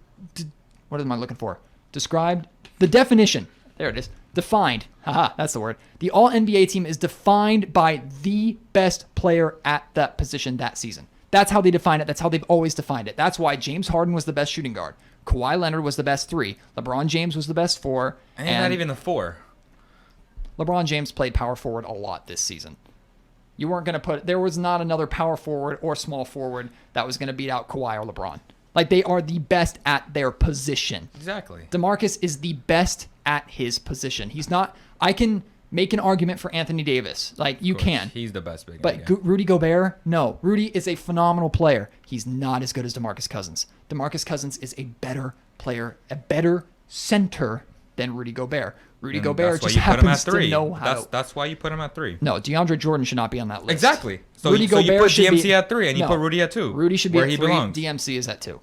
what am I looking for? Described the definition. There it is. Defined. Haha, that's the word. The all NBA team is defined by the best player at that position that season. That's how they define it. That's how they've always defined it. That's why James Harden was the best shooting guard. Kawhi Leonard was the best 3. LeBron James was the best 4. And not even the 4. LeBron James played power forward a lot this season. You weren't going to there was not another power forward or small forward that was going to beat out Kawhi or LeBron. Like, they are the best at their position. Exactly. DeMarcus is the best at his position. He's not. I can make an argument for Anthony Davis. Like, you can. He's the best big But guy. Rudy Gobert, no. Rudy is a phenomenal player. He's not as good as DeMarcus Cousins. DeMarcus Cousins is a better player, a better center than Rudy Gobert. Rudy And Gobert that's why just you put him at happens to 3. know how. That's why you put him at 3. No, DeAndre Jordan should not be on that list. Exactly. So Rudy you Gobert put should DMC be, at 3, and you no, put Rudy at 2. Rudy should be where at he 3. belongs. DMC is at 2.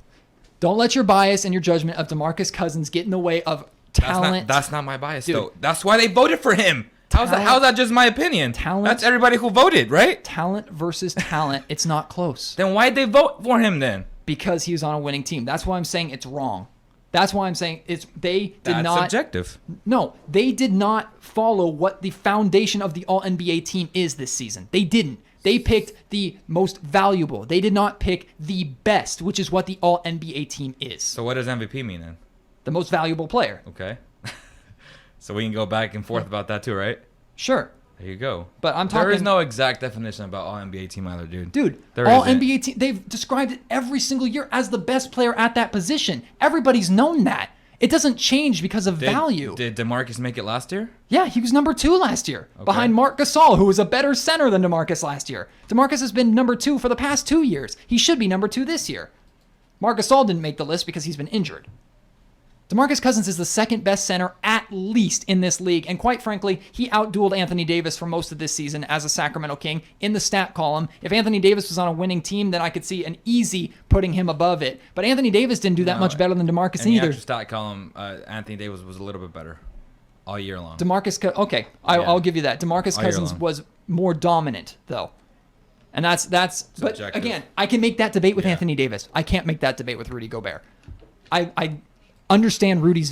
Don't let your bias and your judgment of DeMarcus Cousins get in the way of talent. That's not my bias, Dude. though. That's why they voted for him. How's that just my opinion? Talent. That's everybody who voted, right? Talent versus talent. It's not close. Then why'd they vote for him then? Because he was on a winning team. That's why I'm saying it's wrong. That's why I'm saying they did That's not. subjective. No, they did not follow what the foundation of the All NBA team is this season. They didn't. They picked the most valuable. They did not pick the best, which is what the All NBA team is. So what does MVP mean then? The most valuable player. Okay. So we can go back and forth about that too, right? Sure. There you go. But I'm There is talking- no exact definition about all NBA team either, dude. Dude, There all isn't. NBA team, they've described it every single year as the best player at that position. Everybody's known that. It doesn't change because of value. Did DeMarcus make it last year? Yeah, he was number 2 last year, behind Marc Gasol, who was a better center than DeMarcus last year. DeMarcus has been number 2 for the past 2 years. He should be number 2 this year. Marc Gasol didn't make the list because he's been injured. DeMarcus Cousins is the second best center at least in this league, and quite frankly, he outdueled Anthony Davis for most of this season as a Sacramento King in the stat column. If Anthony Davis was on a winning team, then I could see an easy putting him above it. But Anthony Davis didn't do that much better than DeMarcus In the either. actual stat column, Anthony Davis was a little bit better all year long. Okay, I'll give you that. DeMarcus All year Cousins long. was more dominant though, and that's. But Subjective. again, I can make that debate with Anthony Davis. I can't make that debate with Rudy Gobert. I understand Rudy's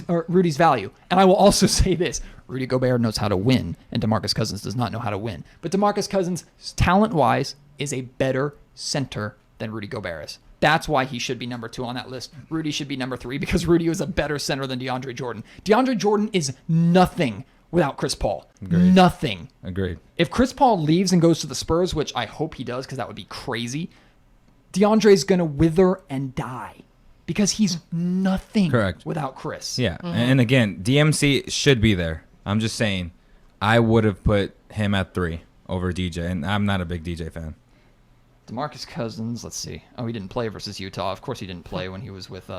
value, and I will also say this: Rudy Gobert knows how to win, and DeMarcus Cousins does not know how to win. But DeMarcus Cousins, talent-wise, is a better center than Rudy Gobert is. That's why he should be number 2 on that list. Rudy should be number 3 because Rudy was a better center than DeAndre Jordan. DeAndre Jordan is nothing without Chris Paul. Agreed. Nothing. Agreed. If Chris Paul leaves and goes to the Spurs, which I hope he does because that would be crazy, DeAndre's going to wither and die because he's nothing Correct. without Chris. Yeah, and again, DMC should be there. I'm just saying, I would have put him at 3 over DJ, and I'm not a big DJ fan. DeMarcus Cousins, let's see. Oh, he didn't play versus Utah. Of course he didn't play when he was with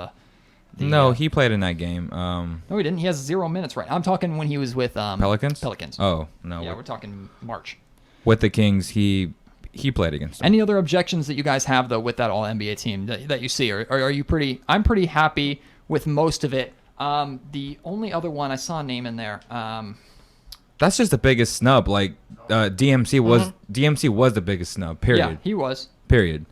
No, he played in that game. No, he didn't. He has 0 minutes right now. I'm talking when he was with Pelicans? Pelicans. Oh, no. Yeah, we're talking March. With the Kings, he he played against him. Any other objections that you guys have though with that All NBA team that you see, or are you pretty? I'm pretty happy with most of it. The only other one I saw a name in there. That's just the biggest snub. Like DMC was the biggest snub. Period. Yeah, he was. Period.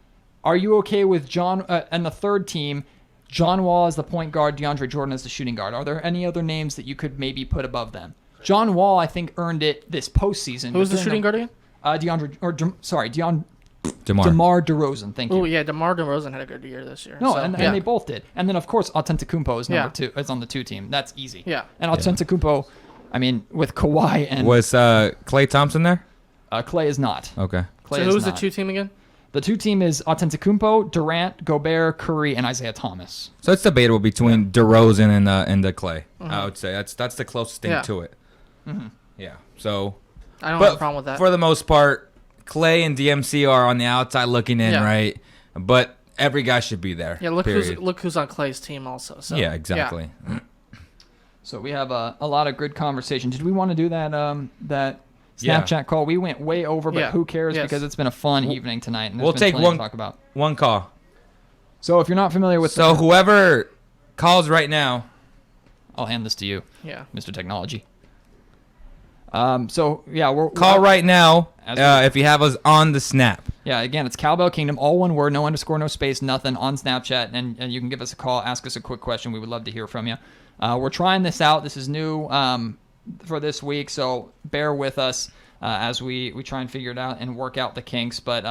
Are you okay with John and the third team? John Wall as the point guard, DeAndre Jordan as the shooting guard. Are there any other names that you could maybe put above them? John Wall, I think, earned it this postseason. Who's the shooting guard again? DeMar DeMar. DeRozan. Thank you. Oh yeah, DeMar DeRozan had a good year this year. No, so, and yeah. they both did. And then of course Antetokounmpo is number Yeah. 2. Is on the 2 team. That's easy. Yeah. And Antetokounmpo, I mean, with Kawhi and Was Klay Thompson there? Clay is not. Okay. Clay So is who's the not. 2 team again? The 2 team is Antetokounmpo, Durant, Gobert, Curry, and Isaiah Thomas. So it's debatable between DeRozan and the Klay. I would say that's the closest thing Yeah. to it. Yeah. So, I don't have a problem with that. for the most part, Klay and DMC are on the outside looking in, Yeah. right? But every guy should be there. Yeah, look period. who's on Clay's team also. So Yeah, exactly. So we have a lot of good conversation. Did we want to do that that Yeah. Snapchat call? We went way over, but Yeah. who cares? Yes. Because it's been a fun evening tonight, and we'll there's been take plenty one- to talk about. One call. So if you're not familiar with, So whoever calls right now, I'll hand this to you, Yeah. Mr. Technology. So yeah, call right now As if you have us on the snap. Yeah, again, it's Cowbell Kingdom, all one word, no underscore, no space, nothing, on Snapchat, and you can give us a call, ask us a quick question. We would love to hear from you. We're trying this out. This is new for this week, so bear with us as we try and figure it out and work out the kinks. But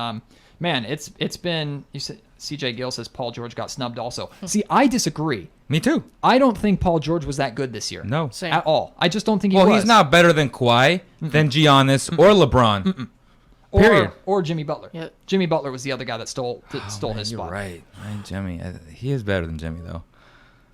man, it's been. You said CJ Gill says Paul George got snubbed also. See, I disagree. Me too. I don't think Paul George was that good this year. No. Same. At all. I just don't think he Well, was. he's not better than Kawhi, than Giannis, or LeBron. Period. Or Jimmy Butler. Yeah. Jimmy Butler was the other guy that stole his You're spot. right. Jimmy. He is better than Jimmy though.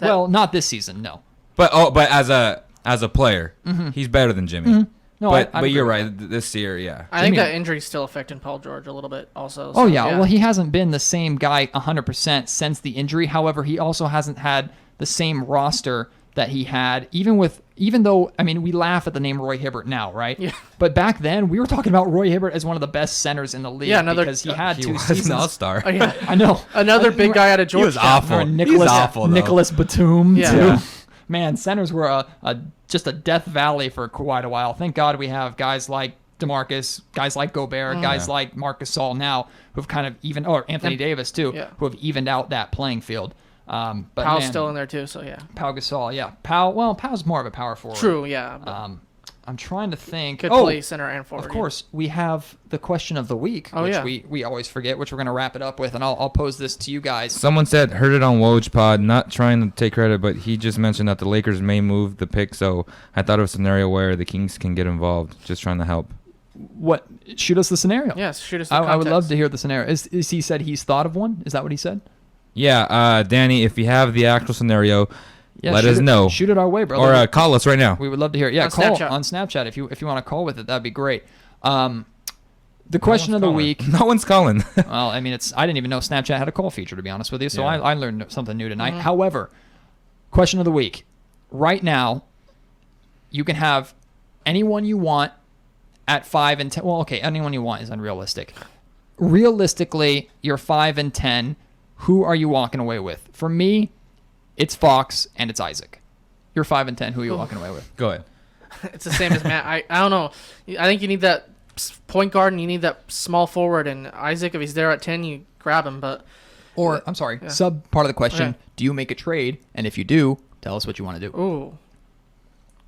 Well, not this season, no. But as a player, he's better than Jimmy. No, but I'd you're agree with right. This year, yeah. I think Jimmy- that injury's still affecting Paul George a little bit also. Oh so, yeah. Well, he hasn't been the same guy 100% since the injury. However, he also hasn't had the same roster that he had, even though, I mean, we laugh at the name Roy Hibbert now, right? Yeah. But back then, we were talking about Roy Hibbert as one of the best centers in the league Yeah, another- because he had He 2 was seasons. an all-star. Oh, yeah. I know. Another big guy out of He was Georgetown. awful. Or He was awful, though. Nicholas Batum, Yeah. too. Yeah. Man, centers were just a death valley for quite a while. Thank God we have guys like DeMarcus, guys like Gobert, guys like Marc Gasol now who've kind of even, or Anthony Davis too, Yeah. who have evened out that playing field. But Powell's man, still in there too, so yeah. Pau Gasol, yeah. Powell's more of a power forward. True, yeah. But I'm trying to think. could play center and forward. Of course, we have the question of the week, Oh, which yeah. we always forget, which we're going to wrap it up with, and I'll pose this to you guys. Someone said, heard it on Woj Pod, not trying to take credit, but he just mentioned that the Lakers may move the pick, so I thought of a scenario where the Kings can get involved. Just trying to help. What? Shoot us the scenario. Yes, shoot us the I would love context. to hear the scenario. Is he said he's thought of one? Is that what he said? Yeah, Danny, if you have the actual scenario, let shoot us it- know. Shoot it our way, brother. Or call us right now. We would love to hear it. Yeah, On call Snapchat. on Snapchat if you want to call with it. That'd be great. The question of the week. No one's calling. Well, I mean, I didn't even know Snapchat had a call feature, to be honest with you. So Yeah. I learned something new tonight. However, question of the week. Right now, you can have anyone you want at 5 and 10. Well, okay, anyone you want is unrealistic. Realistically, you're 5 and 10. Who are you walking away with? For me, it's Fox and it's Isaac. You're 5 and 10. Who are you walking away with? Go ahead. It's the same as Matt. I don't know. I think you need that point guard and you need that small forward. And Isaac, if he's there at 10, you grab him. But Or, I'm sorry, sub part of the question. Okay. Do you make a trade? And if you do, tell us what you want to do. ooh,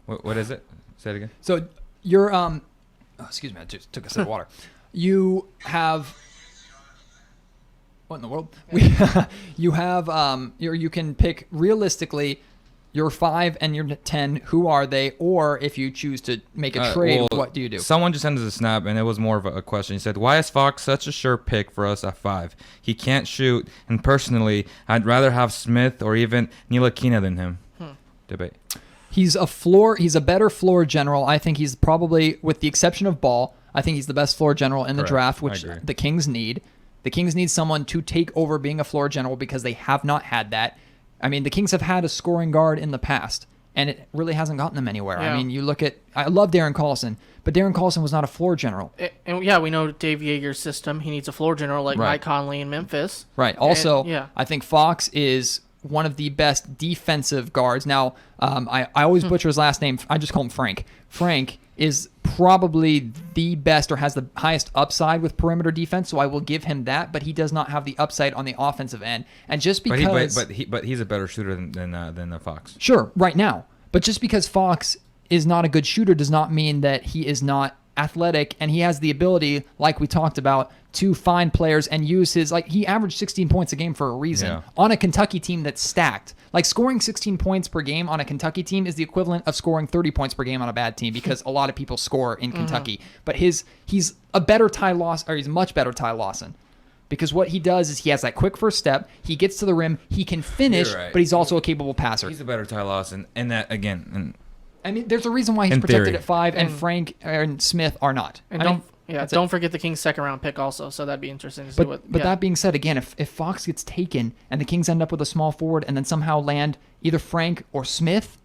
What is it? Say it again. So you're excuse me, I just took a sip of water. You have what in the world? You have you can pick realistically your 5 and your 10. Who are they? Or if you choose to make a trade, Well, what do you do? Someone just sent us a snap, and it was more of a question. He said, why is Fox such a sure pick for us at 5? He can't shoot, and personally, I'd rather have Smith or even Ntilikina than him. Debate. He's a better floor general. I think he's probably, with the exception of Ball, I think he's the best floor general in the Correct. draft, I which agree. the Kings need. The Kings need someone to take over being a floor general because they have not had that. I mean, the Kings have had a scoring guard in the past. and it really hasn't gotten them anywhere. Yeah. I mean, I love Darren Collison, but Darren Collison was not a floor general. And yeah, we know Dave Yeager's system. He needs a floor general like Right. Mike Conley in Memphis. Right. Also, yeah. I think Fox is one of the best defensive guards. Now, I always butcher his last name. I just call him Frank. Frank is probably the best or has the highest upside with perimeter defense, so I will give him that, but he does not have the upside on the offensive end. And just because... But he's a better shooter than Fox. Sure, right now. But just because Fox is not a good shooter does not mean that he is not athletic, and he has the ability, like we talked about, to find players and use his, like, he averaged 16 points a game for a reason on a Kentucky team that's stacked. Like, scoring 16 points per game on a Kentucky team is the equivalent of scoring 30 points per game on a bad team, because a lot of people score in Kentucky. But he's a better Ty Lawson, or he's much better Ty Lawson. Because what he does is he has that quick first step, he gets to the rim, he can finish, You're right. but he's also a capable passer. He's a better Ty Lawson, and that again. I mean, there's a reason why he's In protected theory. at 5, and Frank and Smith are not. And I mean, don't forget the Kings' second round pick also. So that'd be interesting to see But that being said, again, if Fox gets taken and the Kings end up with a small forward and then somehow land either Frank or Smith,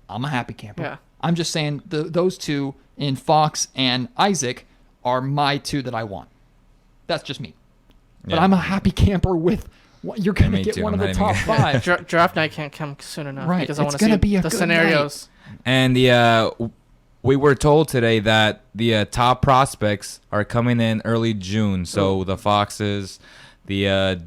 I'm a happy camper. Yeah. I'm just saying those two in Fox and Isaac are my two that I want. That's just me. But Yeah. I'm a happy camper with you're going to me get too. one I'm of the not top even- 5. Draft night can't come soon enough Right. because I It's want to gonna see be a the good scenarios. And we were told today that the top prospects are coming in early June. So the Foxes, the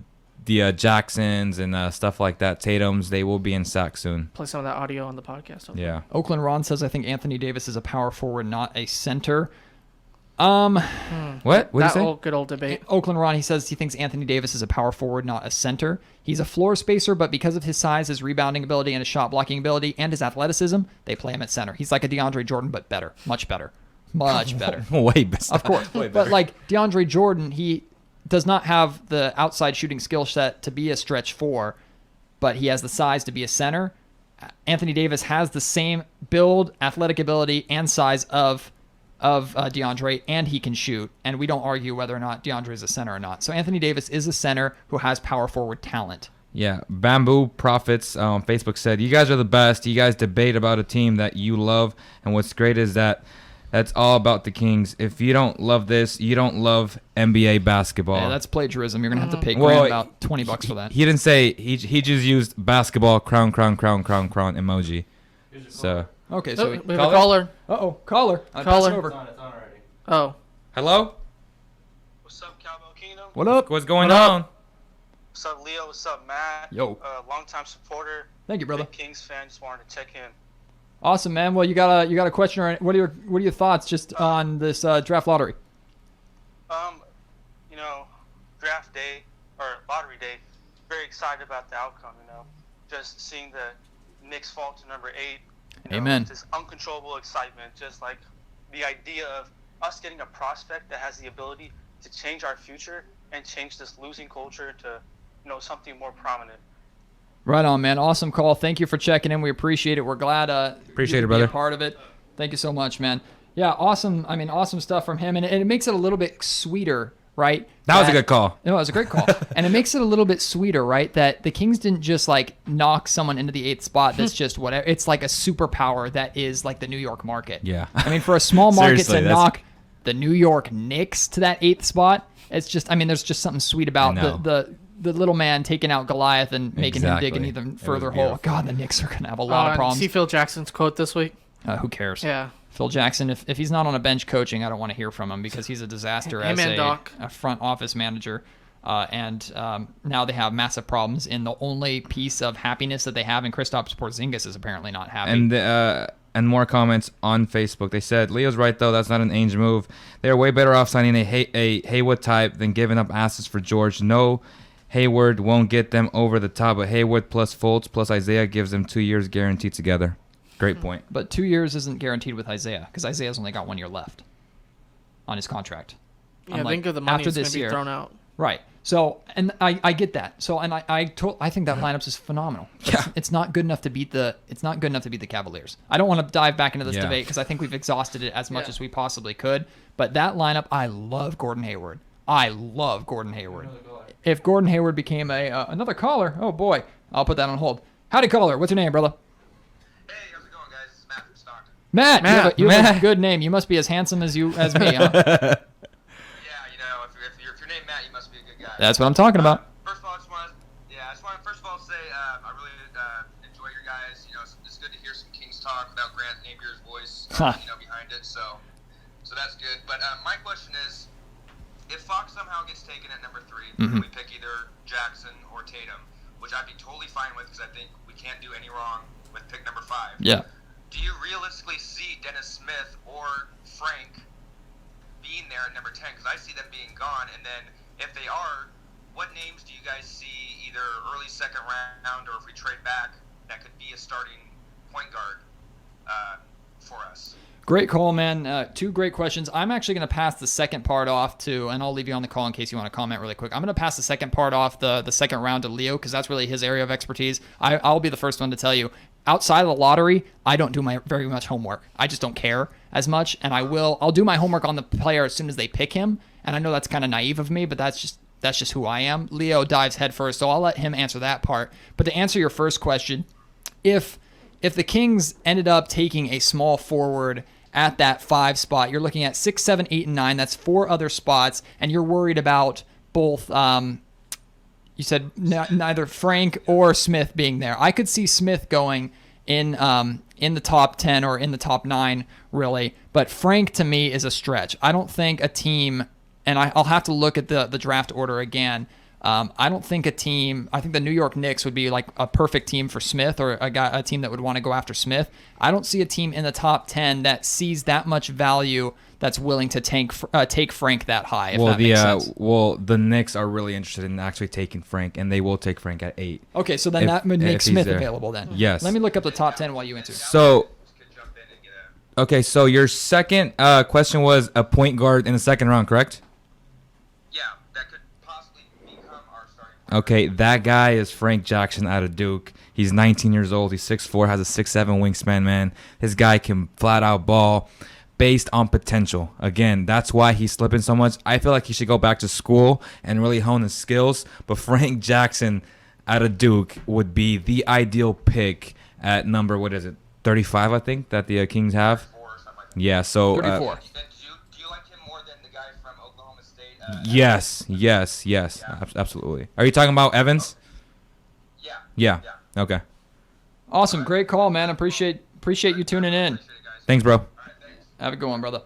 Jacksons, and stuff like that, Tatum's, they will be in sack soon. Play some of that audio on the podcast. hopefully. Yeah. Oakland Ron says, I think Anthony Davis is a power forward, not a center. What? What do you That say? good old debate. Oakland Ron, he says he thinks Anthony Davis is a power forward, not a center. He's a floor spacer, but because of his size, his rebounding ability, and his shot blocking ability, and his athleticism, they play him at center. He's like a DeAndre Jordan, but better. Much better. Much better. Way better. Of course. Way But better. like DeAndre Jordan, he does not have the outside shooting skill set to be a stretch 4, but he has the size to be a center. Anthony Davis has the same build, athletic ability, and size of DeAndre, and he can shoot, and we don't argue whether or not DeAndre is a center or not. So Anthony Davis is a center who has power forward talent. Yeah, Bamboo Profits on Facebook said, "You guys are the best. You guys debate about a team that you love, and what's great is that that's all about the Kings. If you don't love this, you don't love NBA basketball." Yeah, that's plagiarism. You're gonna have to pay Well, Grant about $20 for that. He didn't say. He just used basketball crown emoji. So Okay, Oh, so we have a caller. caller. Caller. Over. Oh, hello, What's up, CowbellKingdom? What up? what's going What up? on? What's up, Leo? What's up, Matt? Yo. Longtime supporter. Thank you, brother. Big Kings fan. Just wanted to check in. Awesome, man. Well, you got a question, or what are your thoughts just on this draft lottery? You know, draft day or lottery day. Very excited about the outcome. You know, just seeing the Knicks fall to number 8. you know, Amen. Just uncontrollable excitement. Just like the idea of us getting a prospect that has the ability to change our future and change this losing culture to, something more prominent. Right on, man. Awesome call. Thank you for checking in. We appreciate it. We're glad Appreciate you it, could be brother. a part of it. Thank you so much, man. Yeah, awesome. I mean, awesome stuff from him, and it makes it a little bit sweeter, right? That was a good call. No, it was a great call. And it makes it a little bit sweeter, right? That the Kings didn't just like knock someone into the 8th spot that's just whatever. It's like a superpower that is like the New York market. Yeah. I mean, for a small market Seriously, to that's- knock the New York Knicks to that 8th spot, it's just, I mean, there's just something sweet about I know. the little man taking out Goliath and making him dig an Exactly. even It was further hole. beautiful. God, the Knicks are going to have a lot of problems. See Phil Jackson's quote this week? Who cares? Yeah. Phil Jackson, if he's not on a bench coaching, I don't want to hear from him because he's a disaster Hey, as man, Doc. a front office manager. And now they have massive problems in the only piece of happiness that they have, and Kristaps Porzingis is apparently not happy. And more comments on Facebook. They said, "Leo's right though. That's not an Ainge move. They're way better off signing a Haywood type than giving up assets for George. No, Hayward won't get them over the top, but Hayward plus Fultz plus Isaiah gives them 2 years guaranteed together." Great point. But 2 years isn't guaranteed with Isaiah because Isaiah's only got 1 year left on his contract. Yeah, Unlike think of the money after that's going this to be year. thrown out. Right. So, and I get that. So, and I think that lineup is phenomenal. Yeah. It's not good enough to beat the Cavaliers. I don't want to dive back into this Yeah. debate because I think we've exhausted it as much Yeah. as we possibly could. But that lineup, I love Gordon Hayward. If Gordon Hayward became another caller, oh boy, I'll put that on hold. Howdy, caller. What's your name, brother? Hey, I'm Matt, Matt. you have a Matt. good name. You must be as handsome as me, huh? Yeah, you know, if you're named Matt, you must be a good guy. That's what I'm talking about. First of all, I just want to first of all say I really enjoy your guys. You know, it's good to hear some Kings talk without Grant Napier's voice, behind it. So that's good. But my question is, if Fox somehow gets taken at number 3, Mhm. we pick either Jackson or Tatum, which I'd be totally fine with because I think we can't do any wrong with pick number 5. Yeah. Do you realistically see Dennis Smith or Frank being there at number 10? Because I see them being gone. And then if they are, what names do you guys see either early second round or if we trade back that could be a starting point guard for us? Great call, man. 2 great questions. I'm actually going to pass the second part off to, and I'll leave you on the call in case you want to comment really quick. I'm going to pass the second part off the second round to Leo because that's really his area of expertise. I'll be the first one to tell you. Outside of the lottery, I don't do my very much homework. I just don't care as much, and I'll do my homework on the player as soon as they pick him. And I know that's kind of naive of me, but that's just who I am. Leo dives head first, so I'll let him answer that part. But to answer your first question, if the Kings ended up taking a small forward at that 5 spot, you're looking at 6, 7, 8, and 9. That's 4 other spots, and you're worried about both. You said neither Frank or Smith being there. I could see Smith going in the top 10 or in the top 9, really. But Frank, to me, is a stretch. I don't think a team, and I'll have to look at the draft order again. I don't think I think the New York Knicks would be like a perfect team for Smith or a team that would want to go after Smith. I don't see a team in the top 10 that sees that much value that's willing to take Frank that high, if that makes sense. Well, the Knicks are really interested in actually taking Frank, and they will take Frank at 8. Okay, so then that would make Smith available then. Yes. Let me look up the top 10 while you answer. So, okay, so your second question was a point guard in the second round, correct? Yeah, that could possibly become our starting. Okay, that guy is Frank Jackson out of Duke. He's 19 years old. He's 6'4", has a 6'7" wingspan, man. This guy can flat out ball based on potential. Again, that's why he's slipping so much. I feel like he should go back to school and really hone his skills. But Frank Jackson out of Duke would be the ideal pick at number, 35, I think, that the Kings have? Yeah, so... 34. Do you like him more than the guy from Oklahoma State? Yes, absolutely. Are you talking about Evans? Yeah. Okay. Awesome, great call, man. Appreciate you tuning in. Thanks, bro. Have a good one, brother.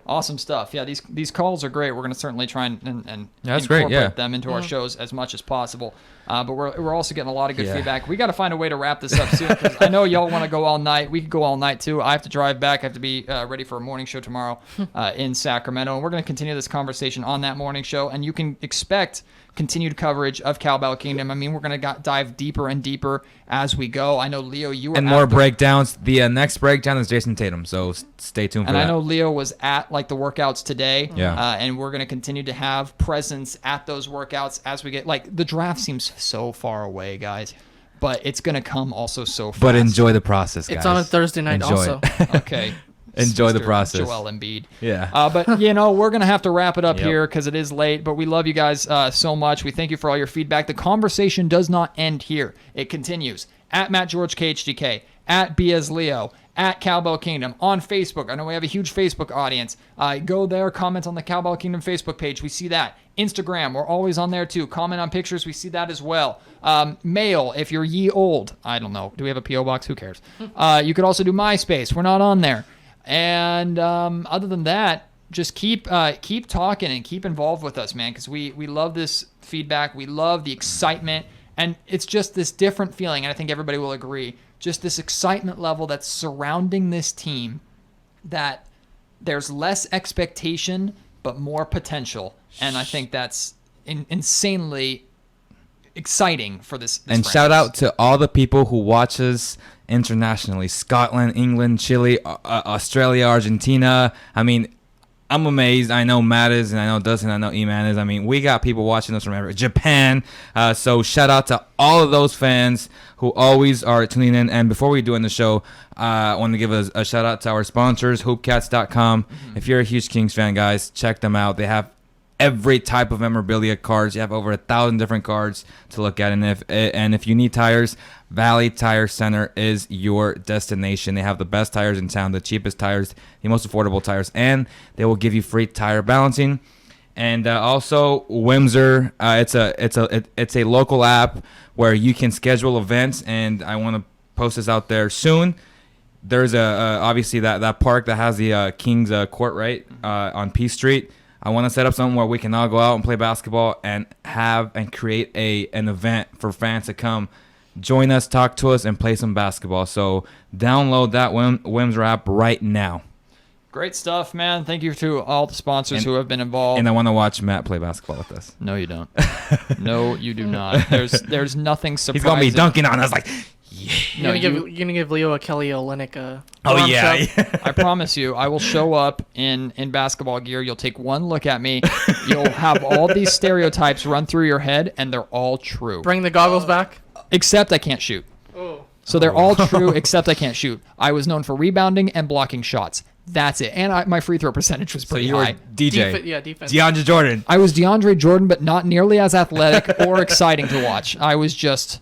Awesome stuff. Yeah, these calls are great. We're going to certainly try and that's great, incorporate them into our shows as much as possible. But we're also getting a lot of good feedback. We got to find a way to wrap this up soon because I know y'all want to go all night. We could go all night too. I have to drive back. I have to be ready for a morning show tomorrow in Sacramento, and we're going to continue this conversation on that morning show. And you can expect continued coverage of Cowbell Kingdom. I mean, we're going to dive deeper and deeper as we go. I know, Leo, you were and more breakdowns. The next breakdown is Jason Tatum, so stay tuned for that. And I know Leo was at like the workouts today. Yeah. And we're going to continue to have presence at those workouts as we get, like, the draft seems so far away, guys, but it's going to come also so fast. But enjoy the process, guys. It's on a Thursday night Enjoy also. it. Okay. Enjoy the Mr. process. Joel Embiid. Yeah. But, we're going to have to wrap it up Yep. here because it is late, but we love you guys so much. We thank you for all your feedback. The conversation does not end here. It continues. At Matt George KHDK, at Beas Leo, at Cowbell Kingdom, on Facebook. I know we have a huge Facebook audience. Go there, comment on the Cowbell Kingdom Facebook page. We see that. Instagram, we're always on there too. Comment on pictures, we see that as well. Mail, if you're ye old. I don't know. Do we have a P.O. box? Who cares? You could also do MySpace. We're not on there. And other than that, just keep talking and keep involved with us, man, because we love this feedback. We love the excitement. And it's just this different feeling, and I think everybody will agree, just this excitement level that's surrounding this team, that there's less expectation but more potential. And I think that's insanely exciting for this and franchise. shout out to all the people who watch us internationally. Scotland, England, Chile, Australia, Argentina. I mean, I'm amazed. I know Matt is, and I know Dustin, I know E-Man is. I mean, we got people watching us from everywhere. Japan. So shout out to all of those fans who always are tuning in. And before we do end the show, I want to give a shout out to our sponsors, hoopcats.com. If you're a huge Kings fan, guys, check them out. They have every type of memorabilia cards. You have over 1,000 different cards to look at. And if you need tires, Valley Tire Center is your destination. They have the best tires in town, the cheapest tires, the most affordable tires, and they will give you free tire balancing. And also Windsor, it's a local app where you can schedule events, and I want to post this out there soon. There's obviously that park that has the Kings Court, right, on P Street. I want to set up something where we can all go out and play basketball and create an event for fans to come join us, talk to us, and play some basketball. So download that Windsor app right now. Great stuff, man. Thank you to all the sponsors who have been involved. And I want to watch Matt play basketball with us. No, you don't. No, you do not. There's nothing surprising. He's going to be dunking on us like, yeah. You're gonna give Leo a Kelly Olynyk oh yeah. I promise you, I will show up in basketball gear. You'll take one look at me. You'll have all these stereotypes run through your head, and they're all true. Bring the goggles back. Except I can't shoot. Oh. So they're all true, except I can't shoot. I was known for rebounding and blocking shots. That's it. And my free throw percentage was pretty high. DJ. Defense. DeAndre Jordan. I was DeAndre Jordan, but not nearly as athletic or exciting to watch. I was just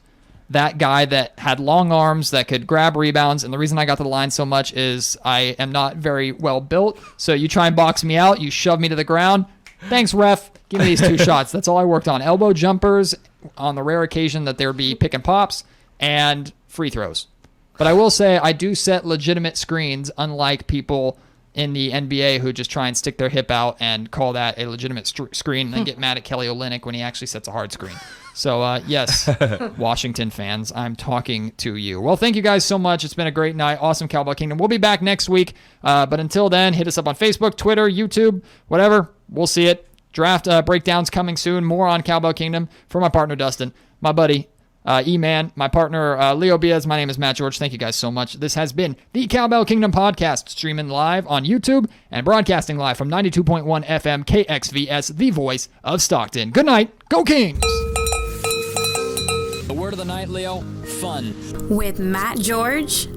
that guy that had long arms that could grab rebounds. And the reason I got to the line so much is I am not very well built. So you try and box me out, you shove me to the ground. Thanks, ref. Give me these 2 shots. That's all I worked on. Elbow jumpers on the rare occasion that there would be pick and pops, and free throws. But I will say I do set legitimate screens, unlike people in the NBA who just try and stick their hip out and call that a legitimate screen and then get mad at Kelly Olynyk when he actually sets a hard screen. So, yes, Washington fans, I'm talking to you. Well, thank you guys so much. It's been a great night. Awesome Cowbell Kingdom. We'll be back next week. But until then, hit us up on Facebook, Twitter, YouTube, whatever. We'll see it. Draft breakdowns coming soon. More on Cowbell Kingdom. For my partner, Dustin, my buddy, E-Man, my partner, Leo Beas. My name is Matt George. Thank you guys so much. This has been the Cowbell Kingdom podcast, streaming live on YouTube and broadcasting live from 92.1 FM KXVS, the voice of Stockton. Good night. Go Kings! The word of the night, Leo, fun. With Matt George